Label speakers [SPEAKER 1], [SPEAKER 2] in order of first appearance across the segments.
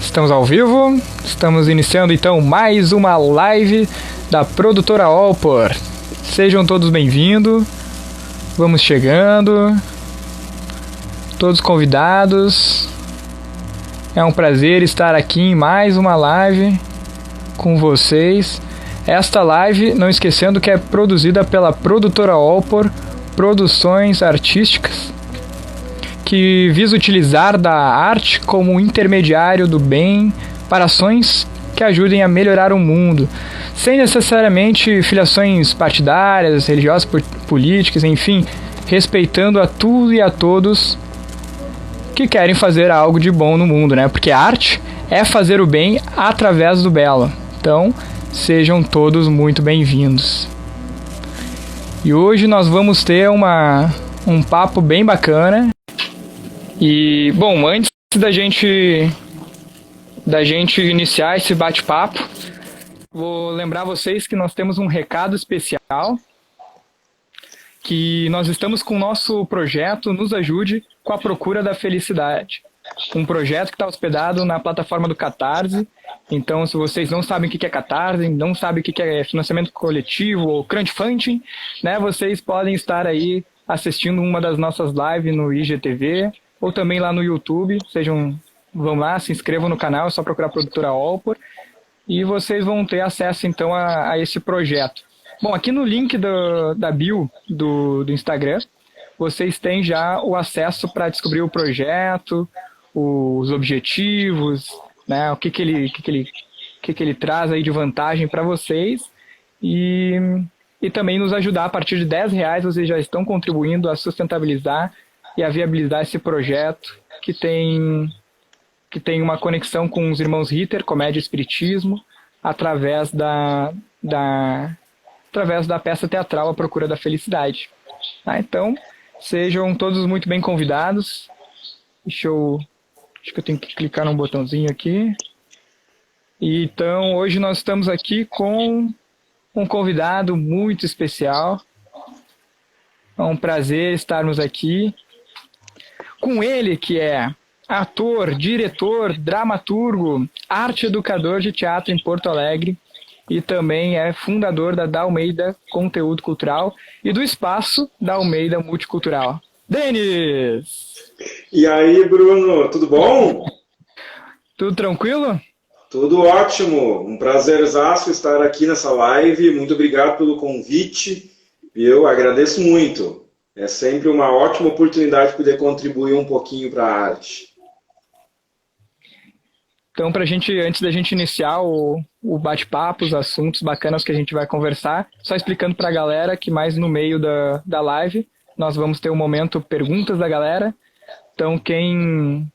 [SPEAKER 1] Estamos ao vivo, estamos iniciando então mais uma live da produtora Allpor. Sejam todos bem-vindos, vamos chegando, todos convidados. É um prazer estar aqui em mais uma live com vocês. Esta live, não esquecendo que é produzida pela produtora Allpor Produções Artísticas, que visa utilizar da arte como um intermediário do bem para ações que ajudem a melhorar o mundo, sem necessariamente filiações partidárias, religiosas, políticas, enfim, respeitando a tudo e a todos que querem fazer algo de bom no mundo, né? Porque a arte é fazer o bem através do belo. Então, sejam todos muito bem-vindos. E hoje nós vamos ter um papo bem bacana. E, bom, antes da gente iniciar esse bate-papo, vou lembrar vocês que nós temos um recado especial, que nós estamos com o nosso projeto Nos Ajude com a Procura da Felicidade. Um projeto que está hospedado na plataforma do Catarse. Então, se vocês não sabem o que é Catarse, não sabem o que é financiamento coletivo ou crowdfunding, né, vocês podem estar aí assistindo uma das nossas lives no IGTV, ou também lá no YouTube. Vão lá, se inscrevam no canal, é só procurar a produtora Allpor, e vocês vão ter acesso então a esse projeto. Bom, aqui no link da bio do Instagram, vocês têm já o acesso para descobrir o projeto, os objetivos, né, o que ele traz aí de vantagem para vocês, e também nos ajudar. A partir de R$10 vocês já estão contribuindo a sustentabilizar e a viabilizar esse projeto que tem uma conexão com os irmãos Ritter, Comédia e Espiritismo, através da peça teatral A Procura da Felicidade. Tá? Então, sejam todos muito bem convidados. Acho que eu tenho que clicar num botãozinho aqui. E, então, hoje nós estamos aqui com um convidado muito especial. É um prazer estarmos aqui com ele, que é ator, diretor, dramaturgo, arte educador de teatro em Porto Alegre, e também é fundador da Dalmeida Conteúdo Cultural e do Espaço Dalmeida Multicultural. Denis!
[SPEAKER 2] E aí, Bruno, tudo bom?
[SPEAKER 1] Tudo tranquilo?
[SPEAKER 2] Tudo ótimo, um prazerzaço estar aqui nessa live, muito obrigado pelo convite, eu agradeço muito. É sempre uma ótima oportunidade de poder contribuir um pouquinho para a arte.
[SPEAKER 1] Então, antes da gente iniciar o bate-papo, os assuntos bacanas que a gente vai conversar, só explicando para a galera que mais no meio da live nós vamos ter um momento perguntas da galera. Então, quem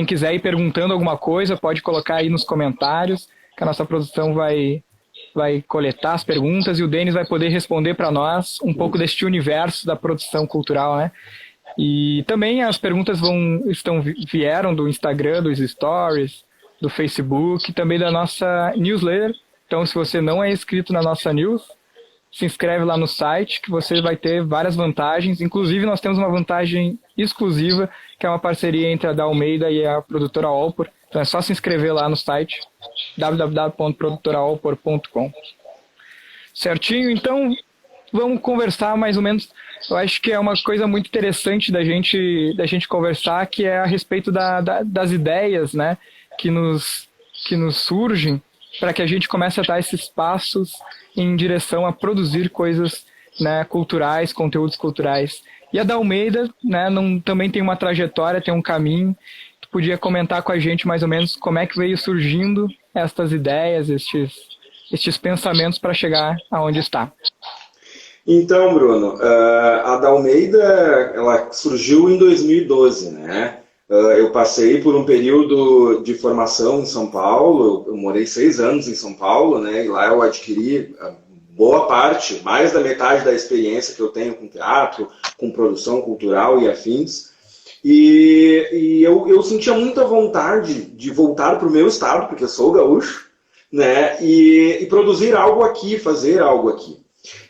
[SPEAKER 1] quiser ir perguntando alguma coisa, pode colocar aí nos comentários, que a nossa produção vai coletar as perguntas e o Denis vai poder responder para nós um pouco deste universo da produção cultural, né? E também as perguntas vieram do Instagram, dos Stories, do Facebook, também da nossa newsletter. Então, se você não é inscrito na nossa news, se inscreve lá no site, que você vai ter várias vantagens. Inclusive, nós temos uma vantagem exclusiva, que é uma parceria entre a Dalmeida e a produtora Allpor. Então, é só se inscrever lá no site www.produtoraallpor.com. Certinho? Então, vamos conversar mais ou menos. Eu acho que é uma coisa muito interessante da gente conversar, que é a respeito das ideias, né, que nos surgem para que a gente comece a dar esses passos em direção a produzir coisas, né, culturais, conteúdos culturais. E a Dalmeida, né, também tem uma trajetória, tem um caminho. Tu podia comentar com a gente mais ou menos como é que veio surgindo estas ideias, estes pensamentos para chegar aonde está.
[SPEAKER 2] Então, Bruno, a Dalmeida, ela surgiu em 2012, né? Eu passei por um período de formação em São Paulo, eu morei 6 anos em São Paulo, né? E lá eu adquiri boa parte, mais da metade da experiência que eu tenho com teatro, com produção cultural e afins. E eu sentia muita vontade de voltar para o meu estado, porque eu sou gaúcho, né? E produzir algo aqui, fazer algo aqui.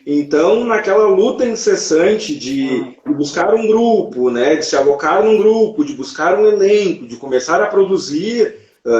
[SPEAKER 2] Então, naquela luta incessante de buscar um grupo, né, de se alocar num grupo, de buscar um elenco, de começar a produzir,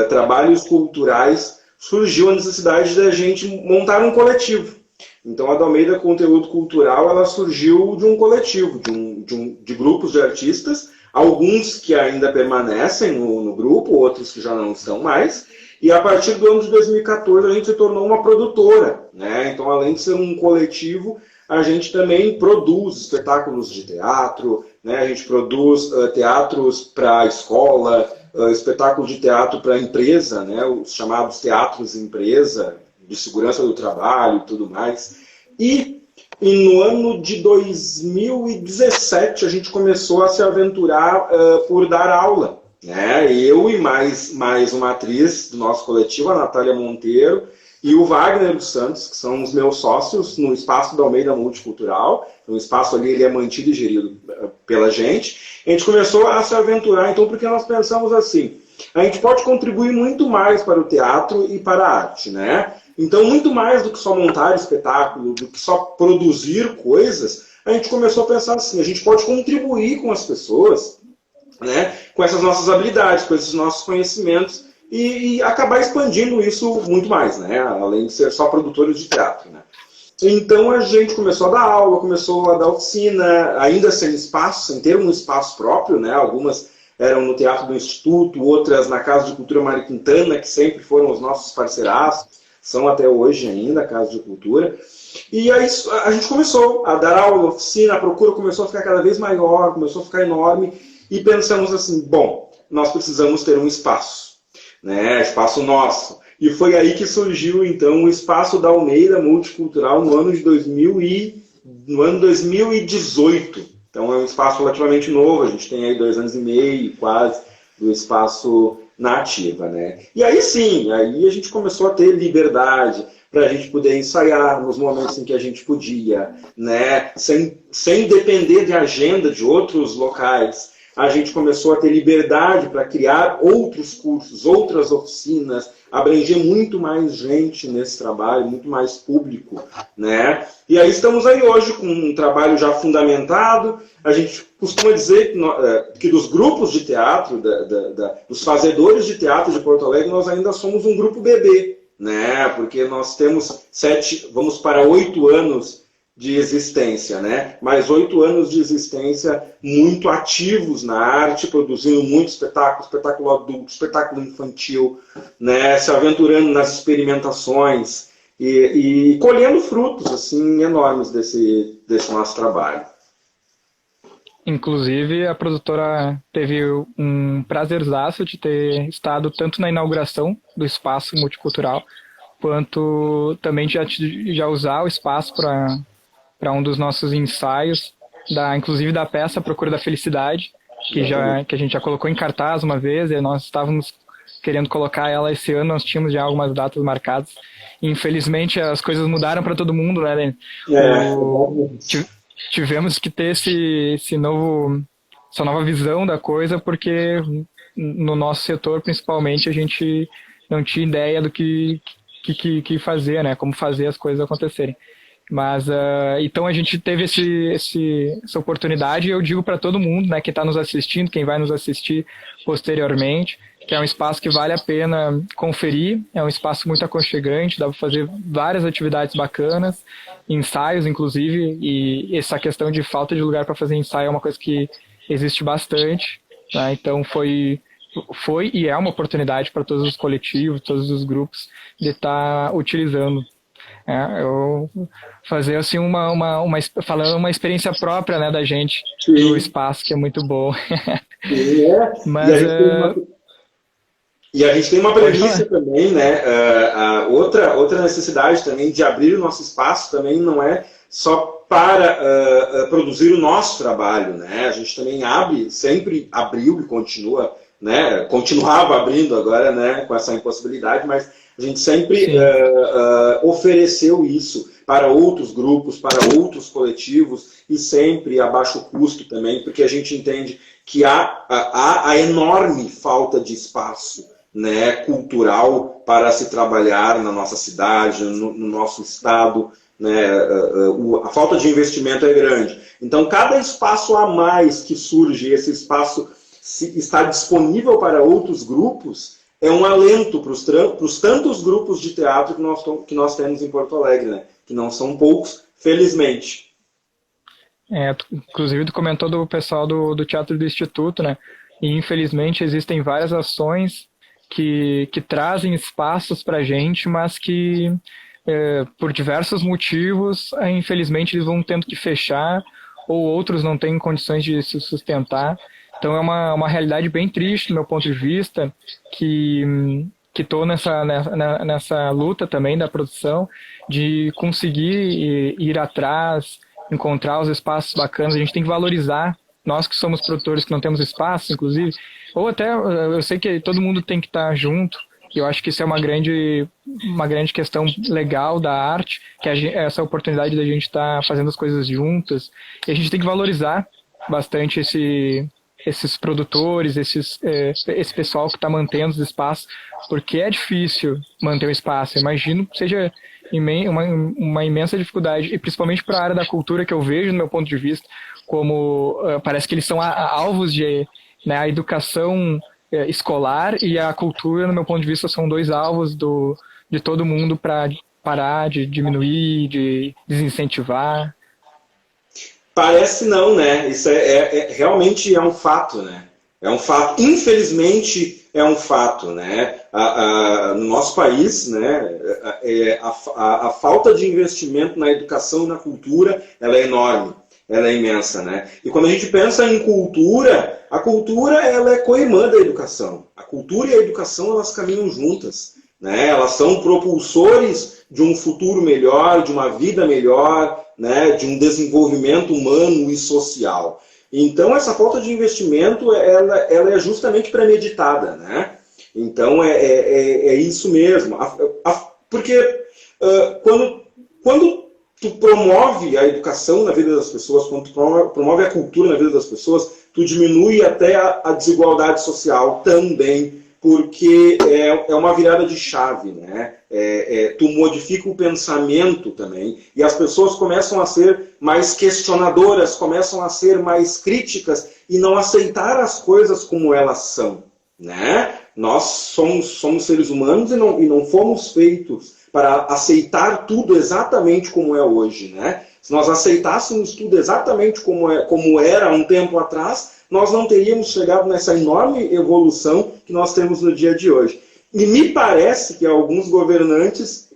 [SPEAKER 2] trabalhos culturais, surgiu a necessidade da gente montar um coletivo. Então, a Dalmeida Conteúdo Cultural, ela surgiu de um coletivo, de grupos de artistas, alguns que ainda permanecem no grupo, outros que já não estão mais. E a partir do ano de 2014 a gente se tornou uma produtora, né? Então, além de ser um coletivo, a gente também produz espetáculos de teatro, né? A gente produz teatros para a escola, espetáculo de teatro para a empresa, né? Os chamados teatros empresa, de segurança do trabalho e tudo mais. E no ano de 2017 a gente começou a se aventurar por dar aula. Né? Eu e mais uma atriz do nosso coletivo, a Natália Monteiro, e o Wagner dos Santos, que são os meus sócios no espaço da Almeida Multicultural. Então, o espaço ali ele é mantido e gerido pela gente. A gente começou a se aventurar, então, porque nós pensamos assim, a gente pode contribuir muito mais para o teatro e para a arte, né? Então, muito mais do que só montar espetáculo, do que só produzir coisas, a gente começou a pensar assim, a gente pode contribuir com as pessoas, né, com essas nossas habilidades, com esses nossos conhecimentos e acabar expandindo isso muito mais, né, além de ser só produtores de teatro. Né. Então, a gente começou a dar aula, começou a dar oficina, ainda sem espaço, sem ter um espaço próprio, né, algumas eram no Teatro do Instituto, outras na Casa de Cultura Mário Quintana, que sempre foram os nossos parceiraços, são até hoje ainda a Casa de Cultura. E aí a gente começou a dar aula, oficina, a procura começou a ficar cada vez maior, começou a ficar enorme, e pensamos assim, bom, nós precisamos ter um espaço, né, espaço nosso. E foi aí que surgiu, então, o Espaço da Almeida Multicultural no ano de 2018. Então é um espaço relativamente novo, a gente tem aí 2 anos e meio, quase, do espaço na ativa, né? E aí sim, aí a gente começou a ter liberdade para a gente poder ensaiar nos momentos em que a gente podia, né? Sem depender de agenda de outros locais. A gente começou a ter liberdade para criar outros cursos, outras oficinas, abranger muito mais gente nesse trabalho, muito mais público, né? E aí estamos aí hoje com um trabalho já fundamentado. A gente costuma dizer que dos grupos de teatro, dos fazedores de teatro de Porto Alegre, nós ainda somos um grupo bebê, né? Porque nós temos vamos para 8 anos de existência, né? Mais 8 anos de existência muito ativos na arte, produzindo muito espetáculo adulto, espetáculo infantil, né? Se aventurando nas experimentações e colhendo frutos assim enormes desse nosso trabalho.
[SPEAKER 1] Inclusive, a produtora teve um prazerzaço de ter estado tanto na inauguração do Espaço Multicultural, quanto também já usar o espaço para um dos nossos ensaios, inclusive da peça Procura da Felicidade, que a gente já colocou em cartaz uma vez, e nós estávamos querendo colocar ela esse ano, nós tínhamos já algumas datas marcadas. E, infelizmente, as coisas mudaram para todo mundo, né, Lene? Tivemos que ter essa nova visão da coisa, porque no nosso setor, principalmente, a gente não tinha ideia do que fazer, né? Como fazer as coisas acontecerem. Mas, então a gente teve essa oportunidade, e eu digo para todo mundo, né, que está nos assistindo, quem vai nos assistir posteriormente, que é um espaço que vale a pena conferir, é um espaço muito aconchegante, dá para fazer várias atividades bacanas, ensaios inclusive, e essa questão de falta de lugar para fazer ensaio é uma coisa que existe bastante, né? Então foi e é uma oportunidade para todos os coletivos, todos os grupos de estar utilizando. Eu fazer assim falando uma experiência própria, né, da gente, sim, do espaço, que é muito bom. Mas
[SPEAKER 2] e a gente tem uma premissa também, né? Outra necessidade também de abrir o nosso espaço também não é só para produzir o nosso trabalho, né? A gente também sempre abriu e continua, né? Continuava abrindo agora, né? Com essa impossibilidade, mas a gente sempre ofereceu isso para outros grupos, para outros coletivos, e sempre a baixo custo também, porque a gente entende que há a enorme falta de espaço, né, cultural para se trabalhar na nossa cidade, no nosso estado, né, a falta de investimento é grande. Então, cada espaço a mais que surge, esse espaço está disponível para outros grupos, é um alento para os tantos grupos de teatro que nós temos em Porto Alegre, né? Que não são poucos, felizmente.
[SPEAKER 1] Inclusive, tu comentou do pessoal do Teatro do Instituto, né? E, infelizmente, existem várias ações que trazem espaços para a gente, mas que, por diversos motivos, infelizmente, eles vão tendo que fechar, ou outros não têm condições de se sustentar. Então, é uma realidade bem triste, do meu ponto de vista, que estou nessa luta também da produção, de conseguir ir atrás, encontrar os espaços bacanas. A gente tem que valorizar, nós que somos produtores que não temos espaço, inclusive, ou até, eu sei que todo mundo tem que estar junto, e eu acho que isso é uma grande questão legal da arte, que é essa oportunidade da gente estar fazendo as coisas juntas, e a gente tem que valorizar bastante esses produtores, esse pessoal que está mantendo os espaços, porque é difícil manter o espaço. Eu imagino que seja uma imensa dificuldade, e principalmente para a área da cultura, que eu vejo, no meu ponto de vista, como parece que eles são alvos de, né, a educação escolar e a cultura, no meu ponto de vista, são dois alvos de todo mundo para parar, de diminuir, de desincentivar.
[SPEAKER 2] Parece não, né? Isso realmente é um fato, né? É um fato. Infelizmente, é um fato, né? No nosso país, né? A falta de investimento na educação e na cultura, ela é enorme, ela é imensa, né? E quando a gente pensa em cultura, a cultura ela é coirmã da educação. A cultura e a educação elas caminham juntas, né? Elas são propulsores de um futuro melhor, de uma vida melhor, né, de um desenvolvimento humano e social. Então, essa falta de investimento, ela é justamente premeditada, né? Então, é isso mesmo. Porque quando tu promove a educação na vida das pessoas, quando tu promove a cultura na vida das pessoas, tu diminui até a desigualdade social também, porque é uma virada de chave, né? Tu modifica o pensamento também, e as pessoas começam a ser mais questionadoras, começam a ser mais críticas e não aceitar as coisas como elas são, né? Nós somos seres humanos e não fomos feitos para aceitar tudo exatamente como é hoje, né? Se nós aceitássemos tudo exatamente como era um tempo atrás, nós não teríamos chegado nessa enorme evolução que nós temos no dia de hoje. E me parece que alguns governantes,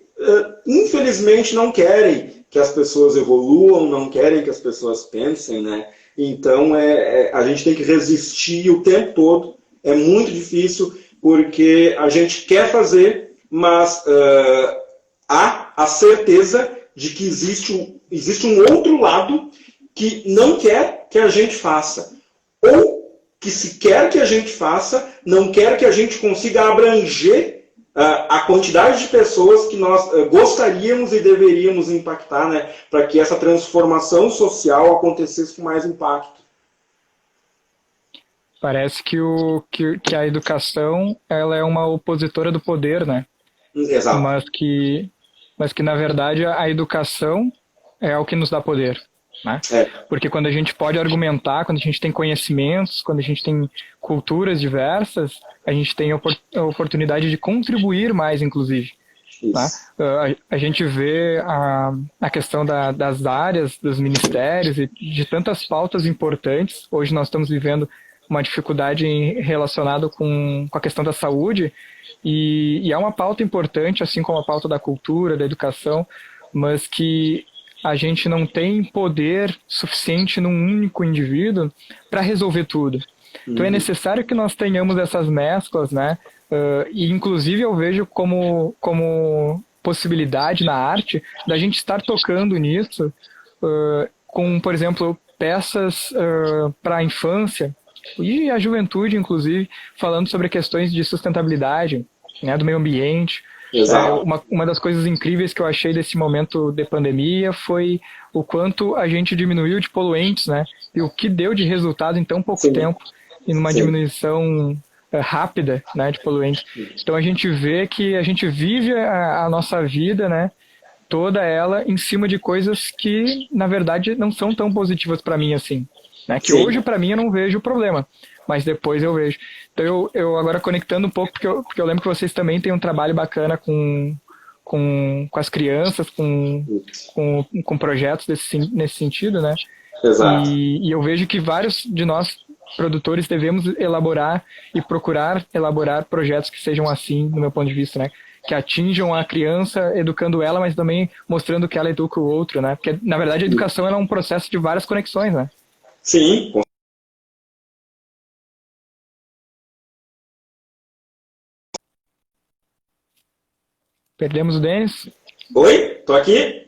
[SPEAKER 2] infelizmente, não querem que as pessoas evoluam, não querem que as pessoas pensem, né? Então, a gente tem que resistir o tempo todo. É muito difícil, porque a gente quer fazer, mas há a certeza de que existe um outro lado que não quer que a gente faça. Ou que se quer que a gente faça, não quer que a gente consiga abranger a quantidade de pessoas que nós gostaríamos e deveríamos impactar, né, para que essa transformação social acontecesse com mais impacto.
[SPEAKER 1] Parece que a educação ela é uma opositora do poder, né?
[SPEAKER 2] Exato.
[SPEAKER 1] Mas que na verdade a educação é o que nos dá poder. Né? Porque quando a gente pode argumentar, quando a gente tem conhecimentos, quando a gente tem culturas diversas, a gente tem a oportunidade de contribuir mais, inclusive. Tá? A gente vê a questão das áreas, dos ministérios e de tantas pautas importantes. Hoje nós estamos vivendo uma dificuldade relacionada com a questão da saúde, e é uma pauta importante, assim como a pauta da cultura, da educação, mas que a gente não tem poder suficiente num único indivíduo para resolver tudo. Então é necessário que nós tenhamos essas mesclas, né? E inclusive eu vejo como possibilidade na arte da gente estar tocando nisso com, por exemplo, peças para a infância e a juventude, inclusive, falando sobre questões de sustentabilidade, né, do meio ambiente. Uma das coisas incríveis que eu achei desse momento de pandemia foi o quanto a gente diminuiu de poluentes, né? E o que deu de resultado em tão pouco tempo, em uma diminuição rápida, né, de poluentes. Então a gente vê que a gente vive a nossa vida, né, toda ela em cima de coisas que, na verdade, não são tão positivas para mim assim. né? Que
[SPEAKER 2] Sim.
[SPEAKER 1] hoje, para mim, eu não vejo problema, mas depois eu vejo. Então, eu agora conectando um pouco, porque eu lembro que vocês também têm um trabalho bacana com as crianças, com projetos nesse sentido, né?
[SPEAKER 2] Exato.
[SPEAKER 1] E eu vejo que vários de nós, produtores, devemos elaborar e procurar elaborar projetos que sejam assim, do meu ponto de vista, né? Que atinjam a criança, educando ela, mas também mostrando que ela educa o outro, né? Porque, na verdade, a educação é um processo de várias conexões, né?
[SPEAKER 2] Sim.
[SPEAKER 1] Perdemos o Denis.
[SPEAKER 2] Oi? Tô aqui?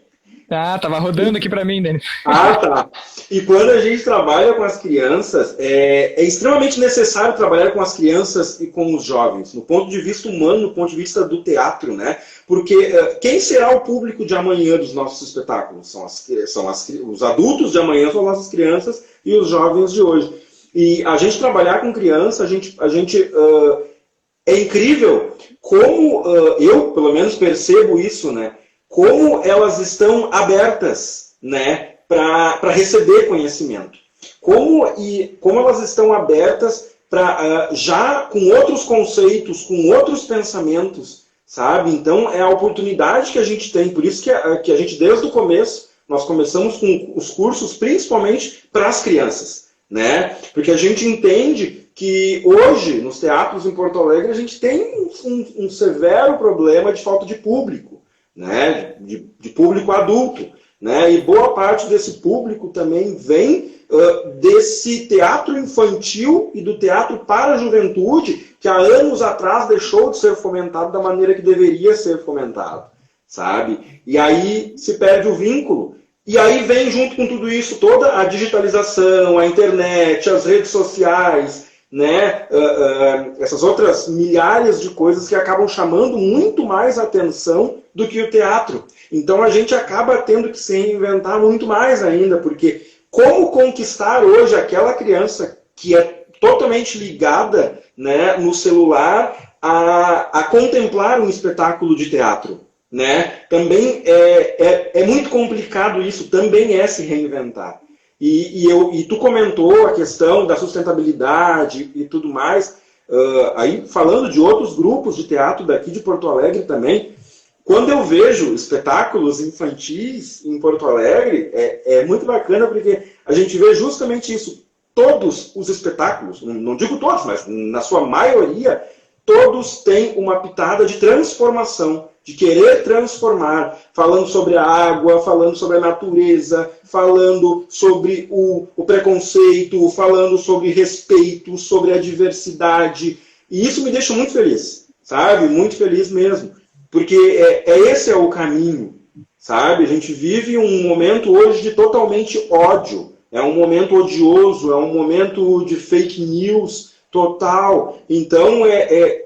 [SPEAKER 1] Ah, tava rodando aqui para mim, Denis.
[SPEAKER 2] Ah, tá. E quando a gente trabalha com as crianças, é extremamente necessário trabalhar com as crianças e com os jovens, no ponto de vista humano, no ponto de vista do teatro, né? Porque quem será o público de amanhã dos nossos espetáculos? Os adultos de amanhã são nossas crianças e os jovens de hoje. E a gente trabalhar com criança, é incrível como eu, pelo menos, percebo isso, né? Como elas estão abertas, né, para receber conhecimento. Como elas estão abertas para já com outros conceitos, com outros pensamentos, sabe? Então é a oportunidade que a gente tem, por isso que a gente desde o começo nós começamos com os cursos principalmente para as crianças, né? Porque a gente entende que hoje nos teatros em Porto Alegre a gente tem um severo problema de falta de público, né, de público adulto, né, e boa parte desse público também vem desse teatro infantil e do teatro para a juventude que há anos atrás deixou de ser fomentado da maneira que deveria ser fomentado, sabe? E aí se perde o vínculo. E aí vem junto com tudo isso toda a digitalização, a internet, as redes sociais, né? Essas outras milhares de coisas que acabam chamando muito mais atenção do que o teatro. Então a gente acaba tendo que se reinventar muito mais ainda, porque como conquistar hoje aquela criança que é totalmente ligada, né, no celular a contemplar um espetáculo de teatro, né? Também é muito complicado isso, também é se reinventar. E tu comentou a questão da sustentabilidade e tudo mais, aí falando de outros grupos de teatro daqui de Porto Alegre também, quando eu vejo espetáculos infantis em Porto Alegre, é muito bacana porque a gente vê justamente isso. Todos os espetáculos, não digo todos, mas na sua maioria, todos têm uma pitada de transformação, de querer transformar, falando sobre a água, falando sobre a natureza, falando sobre o preconceito, falando sobre respeito, sobre a diversidade. E isso me deixa muito feliz, sabe? Muito feliz mesmo. Porque esse é o caminho, sabe? A gente vive um momento hoje de totalmente ódio. É um momento odioso, é um momento de fake news total. Então,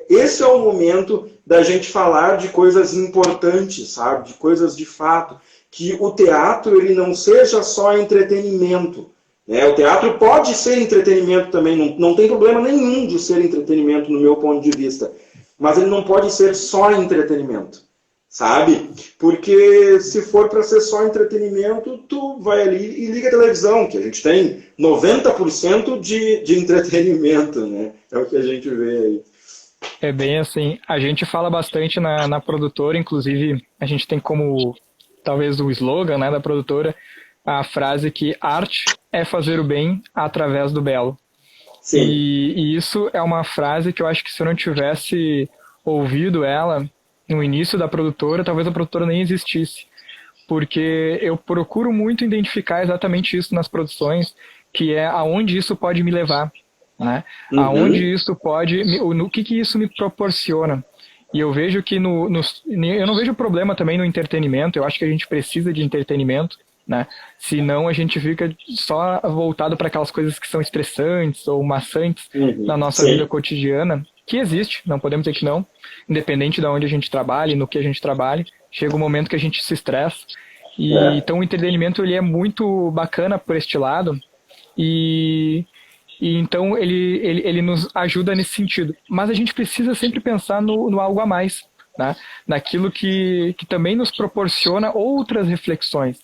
[SPEAKER 2] esse é o momento da gente falar de coisas importantes, sabe? De coisas de fato. Que o teatro ele não seja só entretenimento. Né? O teatro pode ser entretenimento também, não tem problema nenhum de ser entretenimento no meu ponto de vista. Mas ele não pode ser só entretenimento, sabe? Porque se for para ser só entretenimento, tu vai ali e liga a televisão, que a gente tem 90% de entretenimento, né? É o que a gente vê aí.
[SPEAKER 1] É bem assim, a gente fala bastante na produtora, inclusive a gente tem como, talvez o slogan, né, da produtora, a frase que arte é fazer o bem através do belo.
[SPEAKER 2] Sim.
[SPEAKER 1] E isso é uma frase que eu acho que se eu não tivesse ouvido ela no início da produtora, talvez a produtora nem existisse. Porque eu procuro muito identificar exatamente isso nas produções, que é aonde isso pode me levar, né?
[SPEAKER 2] Uhum.
[SPEAKER 1] Aonde isso pode, no que isso me proporciona. E eu vejo que eu não vejo problema também no entretenimento, eu acho que a gente precisa de entretenimento, né? Senão a gente fica só voltado para aquelas coisas que são estressantes ou maçantes na nossa vida cotidiana, que existe, não podemos dizer que não, independente de onde a gente trabalhe, no que a gente trabalhe, chega um momento que a gente se estressa. Então o entretenimento ele é muito bacana por este lado e então ele nos ajuda nesse sentido. Mas a gente precisa sempre pensar no algo a mais, né? Naquilo que também nos proporciona outras reflexões.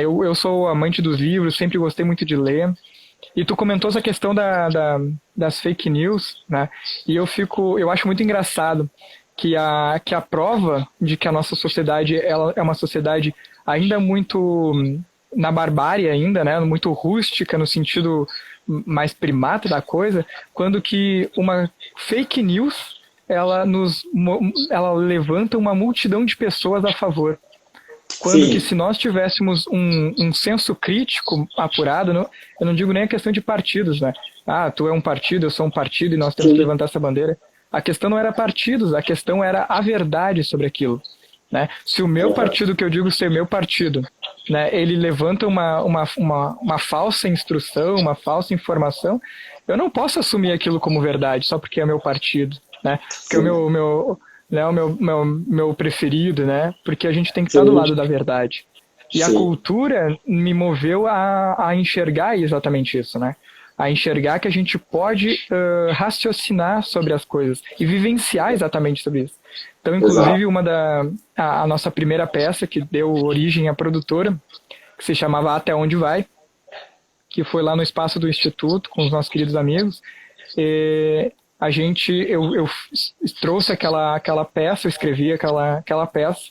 [SPEAKER 1] Eu sou amante dos livros, sempre gostei muito de ler, E tu comentou essa questão das fake news, né? E eu acho muito engraçado que a prova de que a nossa sociedade ela é uma sociedade ainda muito na barbárie ainda, né? Muito rústica no sentido mais primata da coisa, quando que uma fake news ela levanta uma multidão de pessoas a favor. Quando
[SPEAKER 2] Sim,
[SPEAKER 1] que se nós tivéssemos um senso crítico apurado, eu não digo nem a questão de partidos, né? Ah, tu é um partido, eu sou um partido e nós temos que
[SPEAKER 2] sim,
[SPEAKER 1] levantar essa bandeira. A questão não era partidos, a questão era a verdade sobre aquilo. Né? Se o meu partido, que eu digo ser meu partido, né, ele levanta uma falsa instrução, uma falsa informação, eu não posso assumir aquilo como verdade só porque é meu partido, né? Porque é o
[SPEAKER 2] sim,
[SPEAKER 1] meu preferido, né? Porque a gente tem que estar do
[SPEAKER 2] sim,
[SPEAKER 1] lado da verdade. E a
[SPEAKER 2] sim,
[SPEAKER 1] cultura me moveu a enxergar exatamente isso, né? A enxergar que a gente pode raciocinar sobre as coisas e vivenciar exatamente sobre isso. Então, inclusive,
[SPEAKER 2] exato.
[SPEAKER 1] a nossa primeira peça que deu origem à produtora, que se chamava Até Onde Vai, que foi lá no espaço do Instituto com os nossos queridos amigos, eu trouxe aquela peça, eu escrevi aquela peça,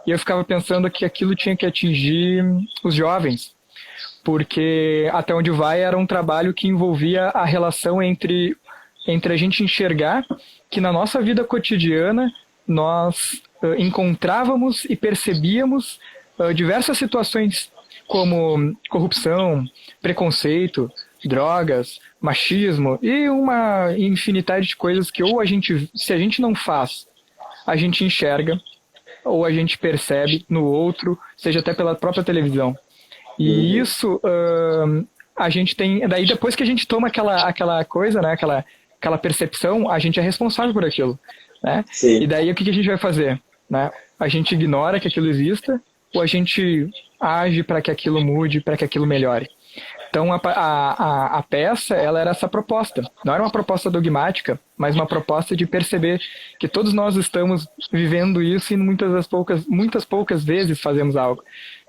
[SPEAKER 1] e eu ficava pensando que aquilo tinha que atingir os jovens, porque Até Onde Vai era um trabalho que envolvia a relação entre a gente enxergar que na nossa vida cotidiana nós encontrávamos e percebíamos diversas situações como corrupção, preconceito, drogas, machismo e uma infinidade de coisas que ou se a gente não faz, a gente enxerga ou a gente percebe no outro, seja até pela própria televisão. E
[SPEAKER 2] Uhum.
[SPEAKER 1] isso a gente tem. Daí depois que a gente toma aquela coisa, né? Aquela percepção, a gente é responsável por aquilo. Né? E
[SPEAKER 2] Sim.
[SPEAKER 1] daí o que a gente vai fazer? Né? A gente ignora que aquilo exista ou a gente age para que aquilo mude, para que aquilo melhore? Então a peça ela era essa proposta. Não era uma proposta dogmática, mas uma proposta de perceber que todos nós estamos vivendo isso e muitas poucas vezes fazemos algo.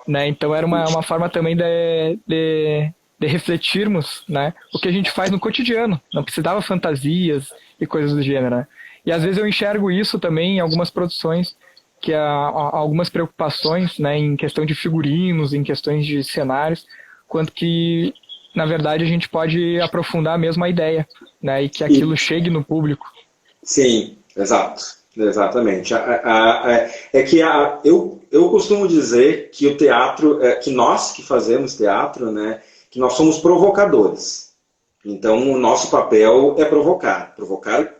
[SPEAKER 1] Né? Então era uma forma também de refletirmos, né, o que a gente faz no cotidiano. Não precisava fantasias e coisas do gênero. Né? E às vezes eu enxergo isso também em algumas produções, que há algumas preocupações, né, em questão de figurinos, em questões de cenários, quanto que, na verdade, a gente pode aprofundar mesmo a ideia, né, e que aquilo
[SPEAKER 2] E,
[SPEAKER 1] chegue no público.
[SPEAKER 2] sim, exato. Exatamente. É que eu costumo dizer que o teatro, que nós que fazemos teatro, né, que nós somos provocadores. Então, o nosso papel é provocar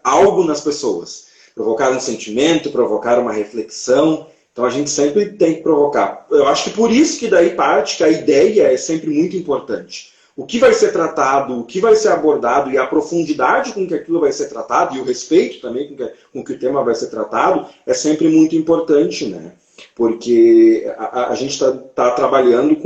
[SPEAKER 2] algo nas pessoas, provocar um sentimento, provocar uma reflexão. Então, a gente sempre tem que provocar. Eu acho que por isso que daí parte que a ideia é sempre muito importante. O que vai ser tratado, o que vai ser abordado e a profundidade com que aquilo vai ser tratado e o respeito também com que o tema vai ser tratado é sempre muito importante, né? Porque a gente está trabalhando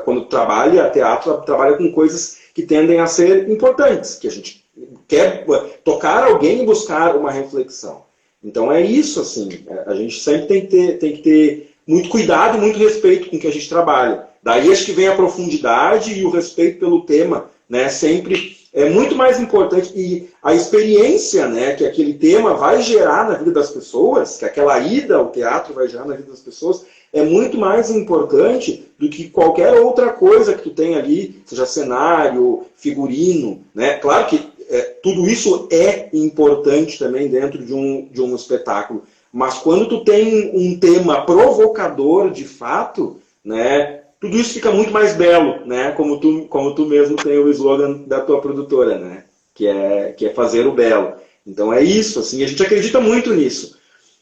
[SPEAKER 2] quando trabalha teatro, trabalha com coisas que tendem a ser importantes, que a gente quer tocar alguém e buscar uma reflexão. Então é isso, assim, a gente sempre tem que ter muito cuidado e muito respeito com o que a gente trabalha. Daí acho que vem a profundidade e o respeito pelo tema, né, sempre é muito mais importante. E a experiência, né, que aquele tema vai gerar na vida das pessoas, que aquela ida ao teatro vai gerar na vida das pessoas, é muito mais importante do que qualquer outra coisa que tu tem ali, seja cenário, figurino, né? Claro que tudo isso é importante também dentro de um espetáculo, mas quando tu tem um tema provocador de fato, né, tudo isso fica muito mais belo, né, como tu mesmo tem o slogan da tua produtora, né, que é fazer o belo. Então é isso, assim, a gente acredita muito nisso.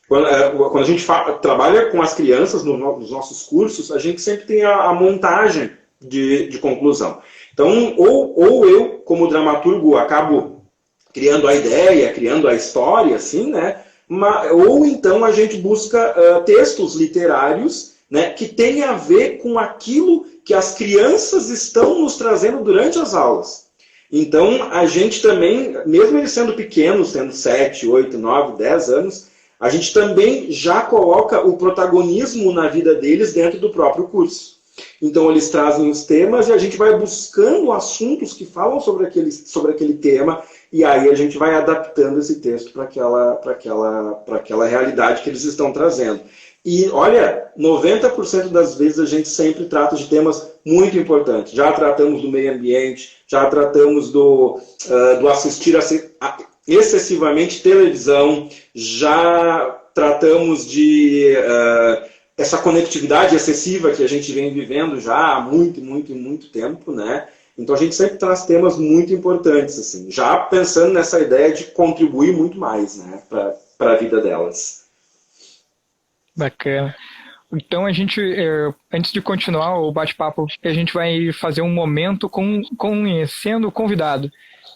[SPEAKER 2] Quando a gente trabalha com as crianças nos nossos cursos, a gente sempre tem a montagem de conclusão. Então, ou eu, como dramaturgo, acabo criando a ideia, criando a história, assim, né? Ou então a gente busca textos literários, né, que têm a ver com aquilo que as crianças estão nos trazendo durante as aulas. Então, a gente também, mesmo eles sendo pequenos, tendo 7, 8, 9, 10 anos, a gente também já coloca o protagonismo na vida deles dentro do próprio curso. Então eles trazem os temas e a gente vai buscando assuntos que falam sobre aquele tema e aí a gente vai adaptando esse texto para aquela realidade que eles estão trazendo. E olha, 90% das vezes a gente sempre trata de temas muito importantes. Já tratamos do meio ambiente, já tratamos do assistir excessivamente televisão, já tratamos de essa conectividade excessiva que a gente vem vivendo já há muito tempo, né? Então a gente sempre traz temas muito importantes, assim, já pensando nessa ideia de contribuir muito mais, né, para a vida delas.
[SPEAKER 1] Bacana. Então a gente, antes de continuar o bate-papo, a gente vai fazer um momento conhecendo o convidado,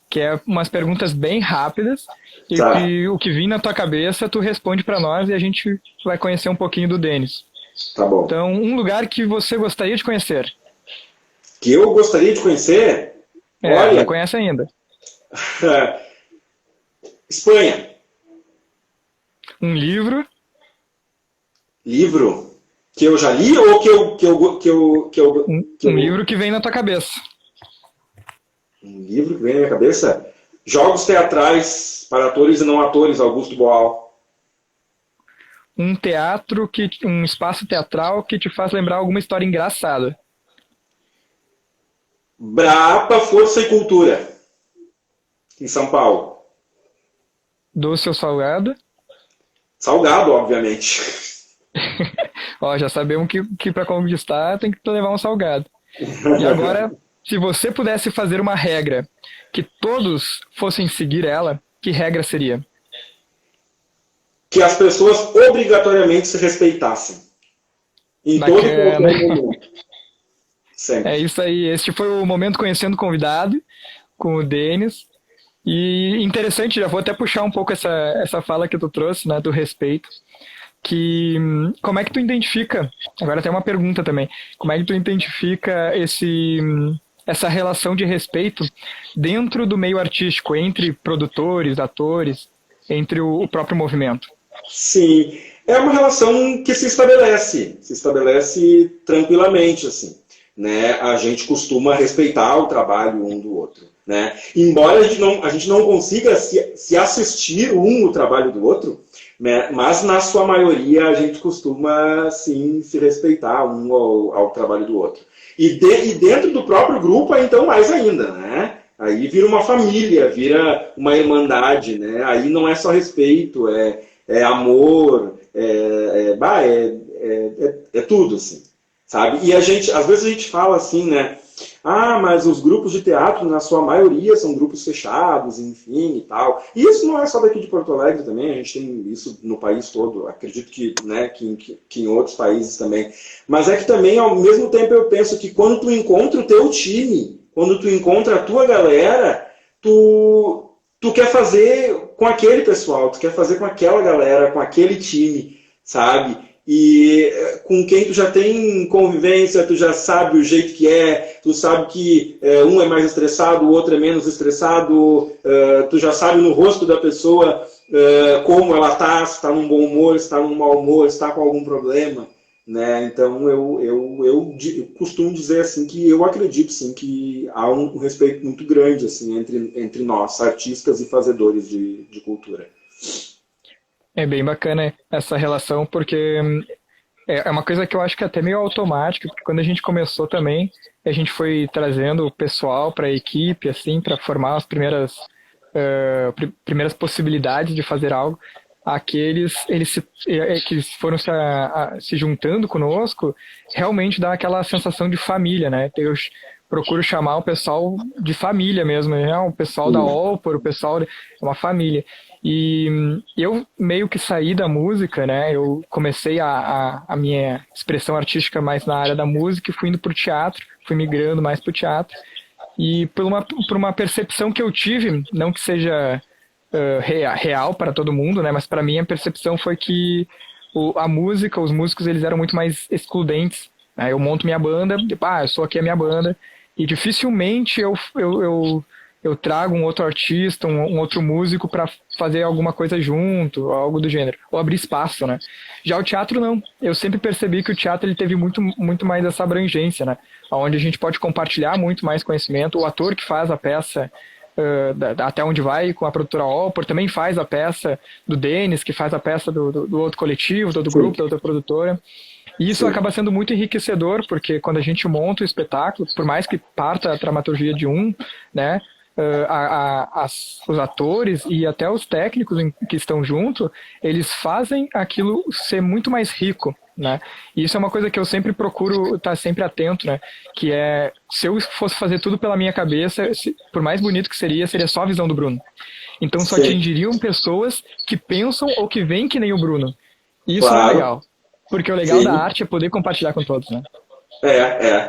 [SPEAKER 1] que é umas perguntas bem rápidas, e
[SPEAKER 2] Tá.
[SPEAKER 1] o que vir na tua cabeça, tu responde para nós e a gente vai conhecer um pouquinho do Denis.
[SPEAKER 2] Tá bom.
[SPEAKER 1] Então, um lugar que você gostaria de conhecer?
[SPEAKER 2] Que eu gostaria de conhecer? Olha,
[SPEAKER 1] não conhece ainda.
[SPEAKER 2] Espanha.
[SPEAKER 1] Um livro?
[SPEAKER 2] Livro que eu já li ou
[SPEAKER 1] Um livro que vem na tua cabeça.
[SPEAKER 2] Um livro que vem na minha cabeça? Jogos teatrais para atores e não atores, Augusto Boal.
[SPEAKER 1] Um espaço teatral que te faz lembrar alguma história engraçada.
[SPEAKER 2] Brapa, Força e Cultura, em São Paulo.
[SPEAKER 1] Doce ou salgado?
[SPEAKER 2] Salgado, obviamente.
[SPEAKER 1] Ó, já sabemos que para conquistar tem que levar um salgado. E agora, se você pudesse fazer uma regra que todos fossem seguir ela, que regra seria?
[SPEAKER 2] Que as pessoas obrigatoriamente se respeitassem. Em todo e qualquer momento. Sempre.
[SPEAKER 1] É isso aí. Este foi o Momento Conhecendo o Convidado, com o Denis. E interessante, já vou até puxar um pouco essa fala que tu trouxe, né, do respeito. Como é que tu identifica, agora tem uma pergunta também, como é que tu identifica essa relação de respeito dentro do meio artístico, entre produtores, atores, entre o próprio movimento?
[SPEAKER 2] Sim, é uma relação que se estabelece tranquilamente, assim, né? A gente costuma respeitar o trabalho um do outro, né? Embora a gente não consiga se assistir o trabalho do outro, né? Mas na sua maioria a gente costuma, sim, se respeitar um ao trabalho do outro. E dentro do próprio grupo, então mais ainda, né? Aí vira uma família, vira uma irmandade, né? Aí não é só respeito, é amor, é tudo, assim, sabe? E às vezes a gente fala assim, né? Ah, mas os grupos de teatro, na sua maioria, são grupos fechados, enfim, e tal. E isso não é só daqui de Porto Alegre também, a gente tem isso no país todo, acredito que, né, que em outros países também. Mas é que também, ao mesmo tempo, eu penso que quando tu encontra o teu time, quando tu encontra a tua galera, tu quer fazer com aquele pessoal, tu quer fazer com aquela galera, com aquele time, sabe? E com quem tu já tem convivência, tu já sabe o jeito que tu sabe que um é mais estressado, o outro é menos estressado, tu já sabe no rosto da pessoa como ela tá, se está num bom humor, se está num mau humor, se está com algum problema, né? Então eu costumo dizer assim que eu acredito sim que há um respeito muito grande assim entre nós, artistas e fazedores de cultura.
[SPEAKER 1] É bem bacana essa relação, porque é uma coisa que eu acho que é até meio automática, porque quando a gente começou também, a gente foi trazendo o pessoal para a equipe, assim, para formar as primeiras possibilidades de fazer algo. Eles que foram se juntando conosco, realmente dá aquela sensação de família, né? Eu procuro chamar o pessoal de família mesmo, né? O pessoal da Olpor, o pessoal é uma família. E eu meio que saí da música, né? Eu comecei a minha expressão artística mais na área da música e fui indo pro teatro, fui migrando mais pro teatro. E por uma percepção que eu tive, não que seja real para todo mundo, né? Mas para mim a percepção foi que a música, os músicos, eles eram muito mais excludentes, né? Eu monto minha banda, eu sou aqui a minha banda, e dificilmente eu eu trago um outro artista, um outro músico para fazer alguma coisa junto, algo do gênero, ou abrir espaço, né? Já o teatro não. Eu sempre percebi que o teatro ele teve muito mais essa abrangência, né? Onde a gente pode compartilhar muito mais conhecimento. O ator que faz a peça Até Onde Vai com a produtora Allport também faz a peça do Denis, que faz a peça do outro coletivo, do outro grupo, da outra produtora. E isso acaba sendo muito enriquecedor, porque quando a gente monta o espetáculo, por mais que parta a dramaturgia de né, os atores e até os técnicos que estão junto, eles fazem aquilo ser muito mais rico, né? E isso é uma coisa que eu sempre procuro estar sempre atento, né? Que é, se eu fosse fazer tudo pela minha cabeça, por mais bonito que seria só a visão do Bruno. Então só atingiriam pessoas que pensam ou que veem que nem o Bruno. E isso não é legal. Porque o legal da arte é poder compartilhar com todos, né?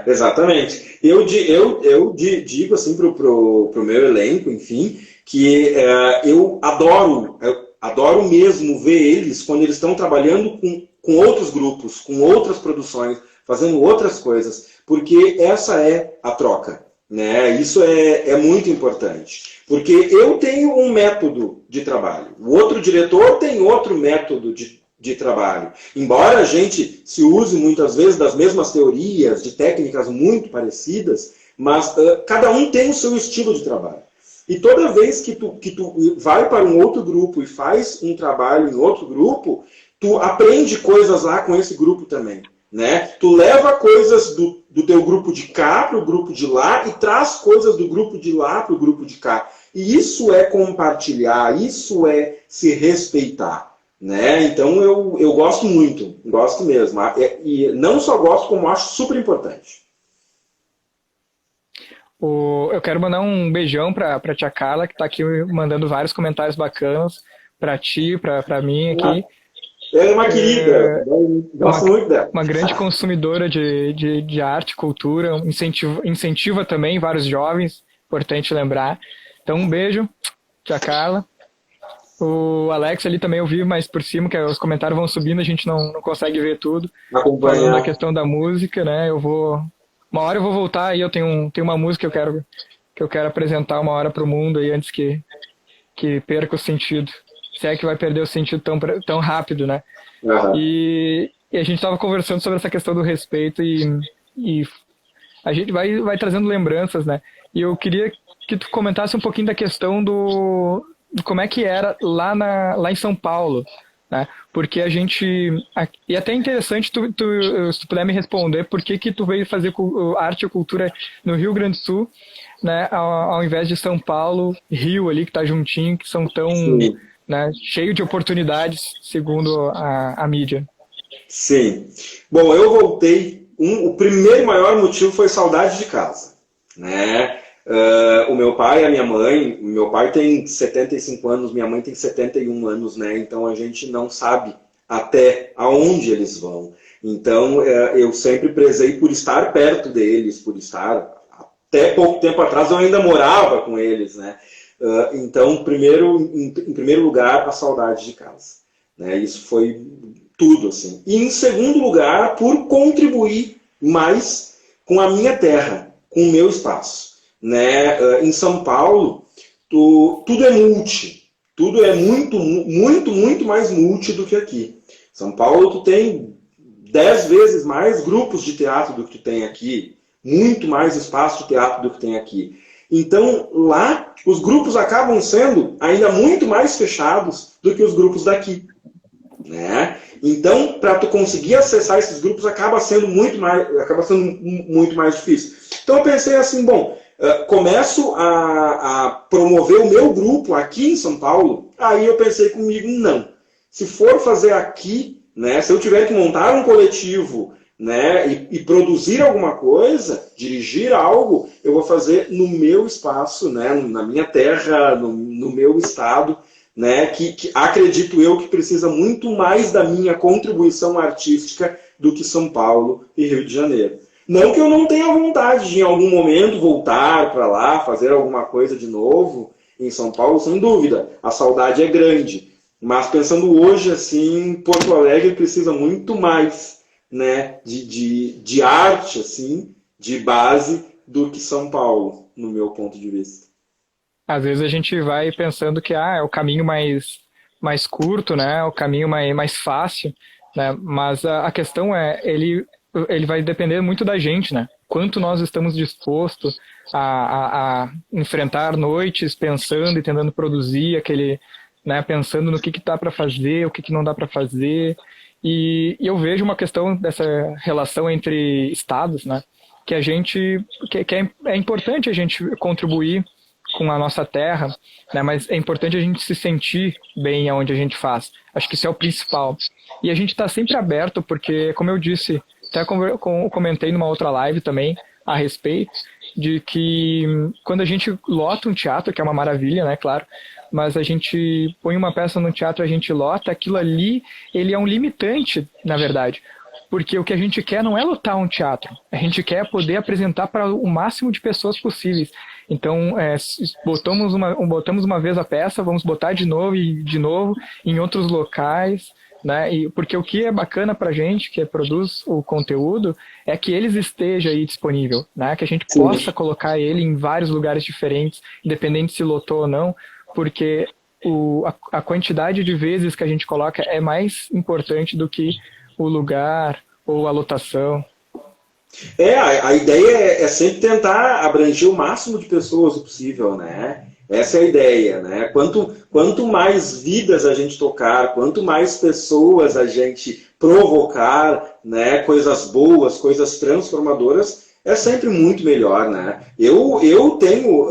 [SPEAKER 2] Exatamente. Eu digo assim pro meu elenco, enfim, que eu adoro mesmo ver eles quando eles estão trabalhando com outros grupos, com outras produções, fazendo outras coisas, porque essa é a troca, né? Isso é muito importante. Porque eu tenho um método de trabalho, o outro diretor tem outro método de trabalho. Embora a gente se use muitas vezes das mesmas teorias, de técnicas muito parecidas, mas cada um tem o seu estilo de trabalho. E toda vez que tu vai para um outro grupo e faz um trabalho em outro grupo, tu aprende coisas lá com esse grupo também, né? Tu leva coisas do teu grupo de cá para o grupo de lá e traz coisas do grupo de lá para o grupo de cá. E isso é compartilhar, isso é se respeitar, né? Então eu gosto muito, gosto mesmo. E não só gosto, como acho super importante.
[SPEAKER 1] Eu quero mandar um beijão para tia Carla, que está aqui mandando vários comentários bacanas para ti, para mim aqui.
[SPEAKER 2] Ela é uma querida, gosto muito dela.
[SPEAKER 1] Uma grande consumidora de arte, cultura, incentiva também vários jovens, importante lembrar. Então um beijo, tia Carla. O Alex ali também eu vi mais por cima, que os comentários vão subindo, a gente não consegue ver tudo. Falando da questão da música, né? Uma hora eu vou voltar aí, eu tenho uma música que eu quero apresentar uma hora pro mundo aí antes que perca o sentido. Se é que vai perder o sentido tão rápido, né?
[SPEAKER 2] Uhum.
[SPEAKER 1] E a gente estava conversando sobre essa questão do respeito e a gente vai trazendo lembranças, né? E eu queria que tu comentasse um pouquinho da questão do como é que era lá em São Paulo, né? Porque a gente... E até é interessante se tu puder me responder por que tu veio fazer arte e cultura no Rio Grande do Sul, né? Ao invés de São Paulo, Rio ali, que tá juntinho, que são tão... Né, cheio de oportunidades, segundo a mídia.
[SPEAKER 2] Sim. Bom, eu voltei. O primeiro maior motivo foi saudade de casa, né? O meu pai e a minha mãe, meu pai tem 75 anos, minha mãe tem 71 anos, né? Então a gente não sabe até aonde eles vão. Então eu sempre prezei por estar perto deles, por estar... Até pouco tempo atrás eu ainda morava com eles, né? Então, em primeiro lugar, a saudade de casa, né? Isso foi tudo, assim. E em segundo lugar, por contribuir mais com a minha terra, com o meu espaço, né? Em São Paulo, tudo é multi, tudo é muito, muito, muito mais multi do que aqui. São Paulo, tu tem 10 vezes mais grupos de teatro do que tu tem aqui, muito mais espaço de teatro do que tem aqui. Então, lá, os grupos acabam sendo ainda muito mais fechados do que os grupos daqui, né? Então, para tu conseguir acessar esses grupos, acaba sendo muito mais difícil. Então, eu pensei assim, bom, começo a promover o meu grupo aqui em São Paulo. Aí eu pensei comigo, não. Se for fazer aqui, né, se eu tiver que montar um coletivo, né, e produzir alguma coisa, dirigir algo, eu vou fazer no meu espaço, né, na minha terra, no meu estado, né, que acredito eu que precisa muito mais da minha contribuição artística do que São Paulo e Rio de Janeiro. Não que eu não tenha vontade de em algum momento voltar para lá, fazer alguma coisa de novo em São Paulo, sem dúvida, a saudade é grande. Mas pensando hoje, assim, Porto Alegre precisa muito mais, né, de arte, assim, de base, do que São Paulo, no meu ponto de vista.
[SPEAKER 1] Às vezes a gente vai pensando que é o caminho mais curto, né? O caminho mais fácil, né? Mas a questão ele vai depender muito da gente, né? Quanto nós estamos dispostos a enfrentar noites pensando e tentando produzir aquele, né? Pensando no que dá para fazer, o que não dá para fazer. E eu vejo uma questão dessa relação entre estados, né? Que a gente que é importante a gente contribuir com a nossa terra, né? Mas é importante a gente se sentir bem aonde a gente faz. Acho que isso é o principal. E a gente está sempre aberto, porque, como eu disse, até comentei numa outra live também a respeito, de que quando a gente lota um teatro, que é uma maravilha, né, claro, mas a gente põe uma peça no teatro, a gente lota, aquilo ali, ele é um limitante, na verdade. Porque o que a gente quer não é lotar um teatro, a gente quer poder apresentar para o máximo de pessoas possíveis. Então, botamos uma vez a peça, vamos botar de novo e de novo em outros locais, né? Porque o que é bacana para a gente, que produz o conteúdo, é que eles estejam aí disponível, né? Que a gente possa colocar ele em vários lugares diferentes, independente se lotou ou não, porque a quantidade de vezes que a gente coloca é mais importante do que o lugar ou a lotação.
[SPEAKER 2] A ideia é sempre tentar abranger o máximo de pessoas possível, né? Essa é a ideia, né? Quanto mais vidas a gente tocar, quanto mais pessoas a gente provocar, né? Coisas boas, coisas transformadoras, é sempre muito melhor, né? Eu tenho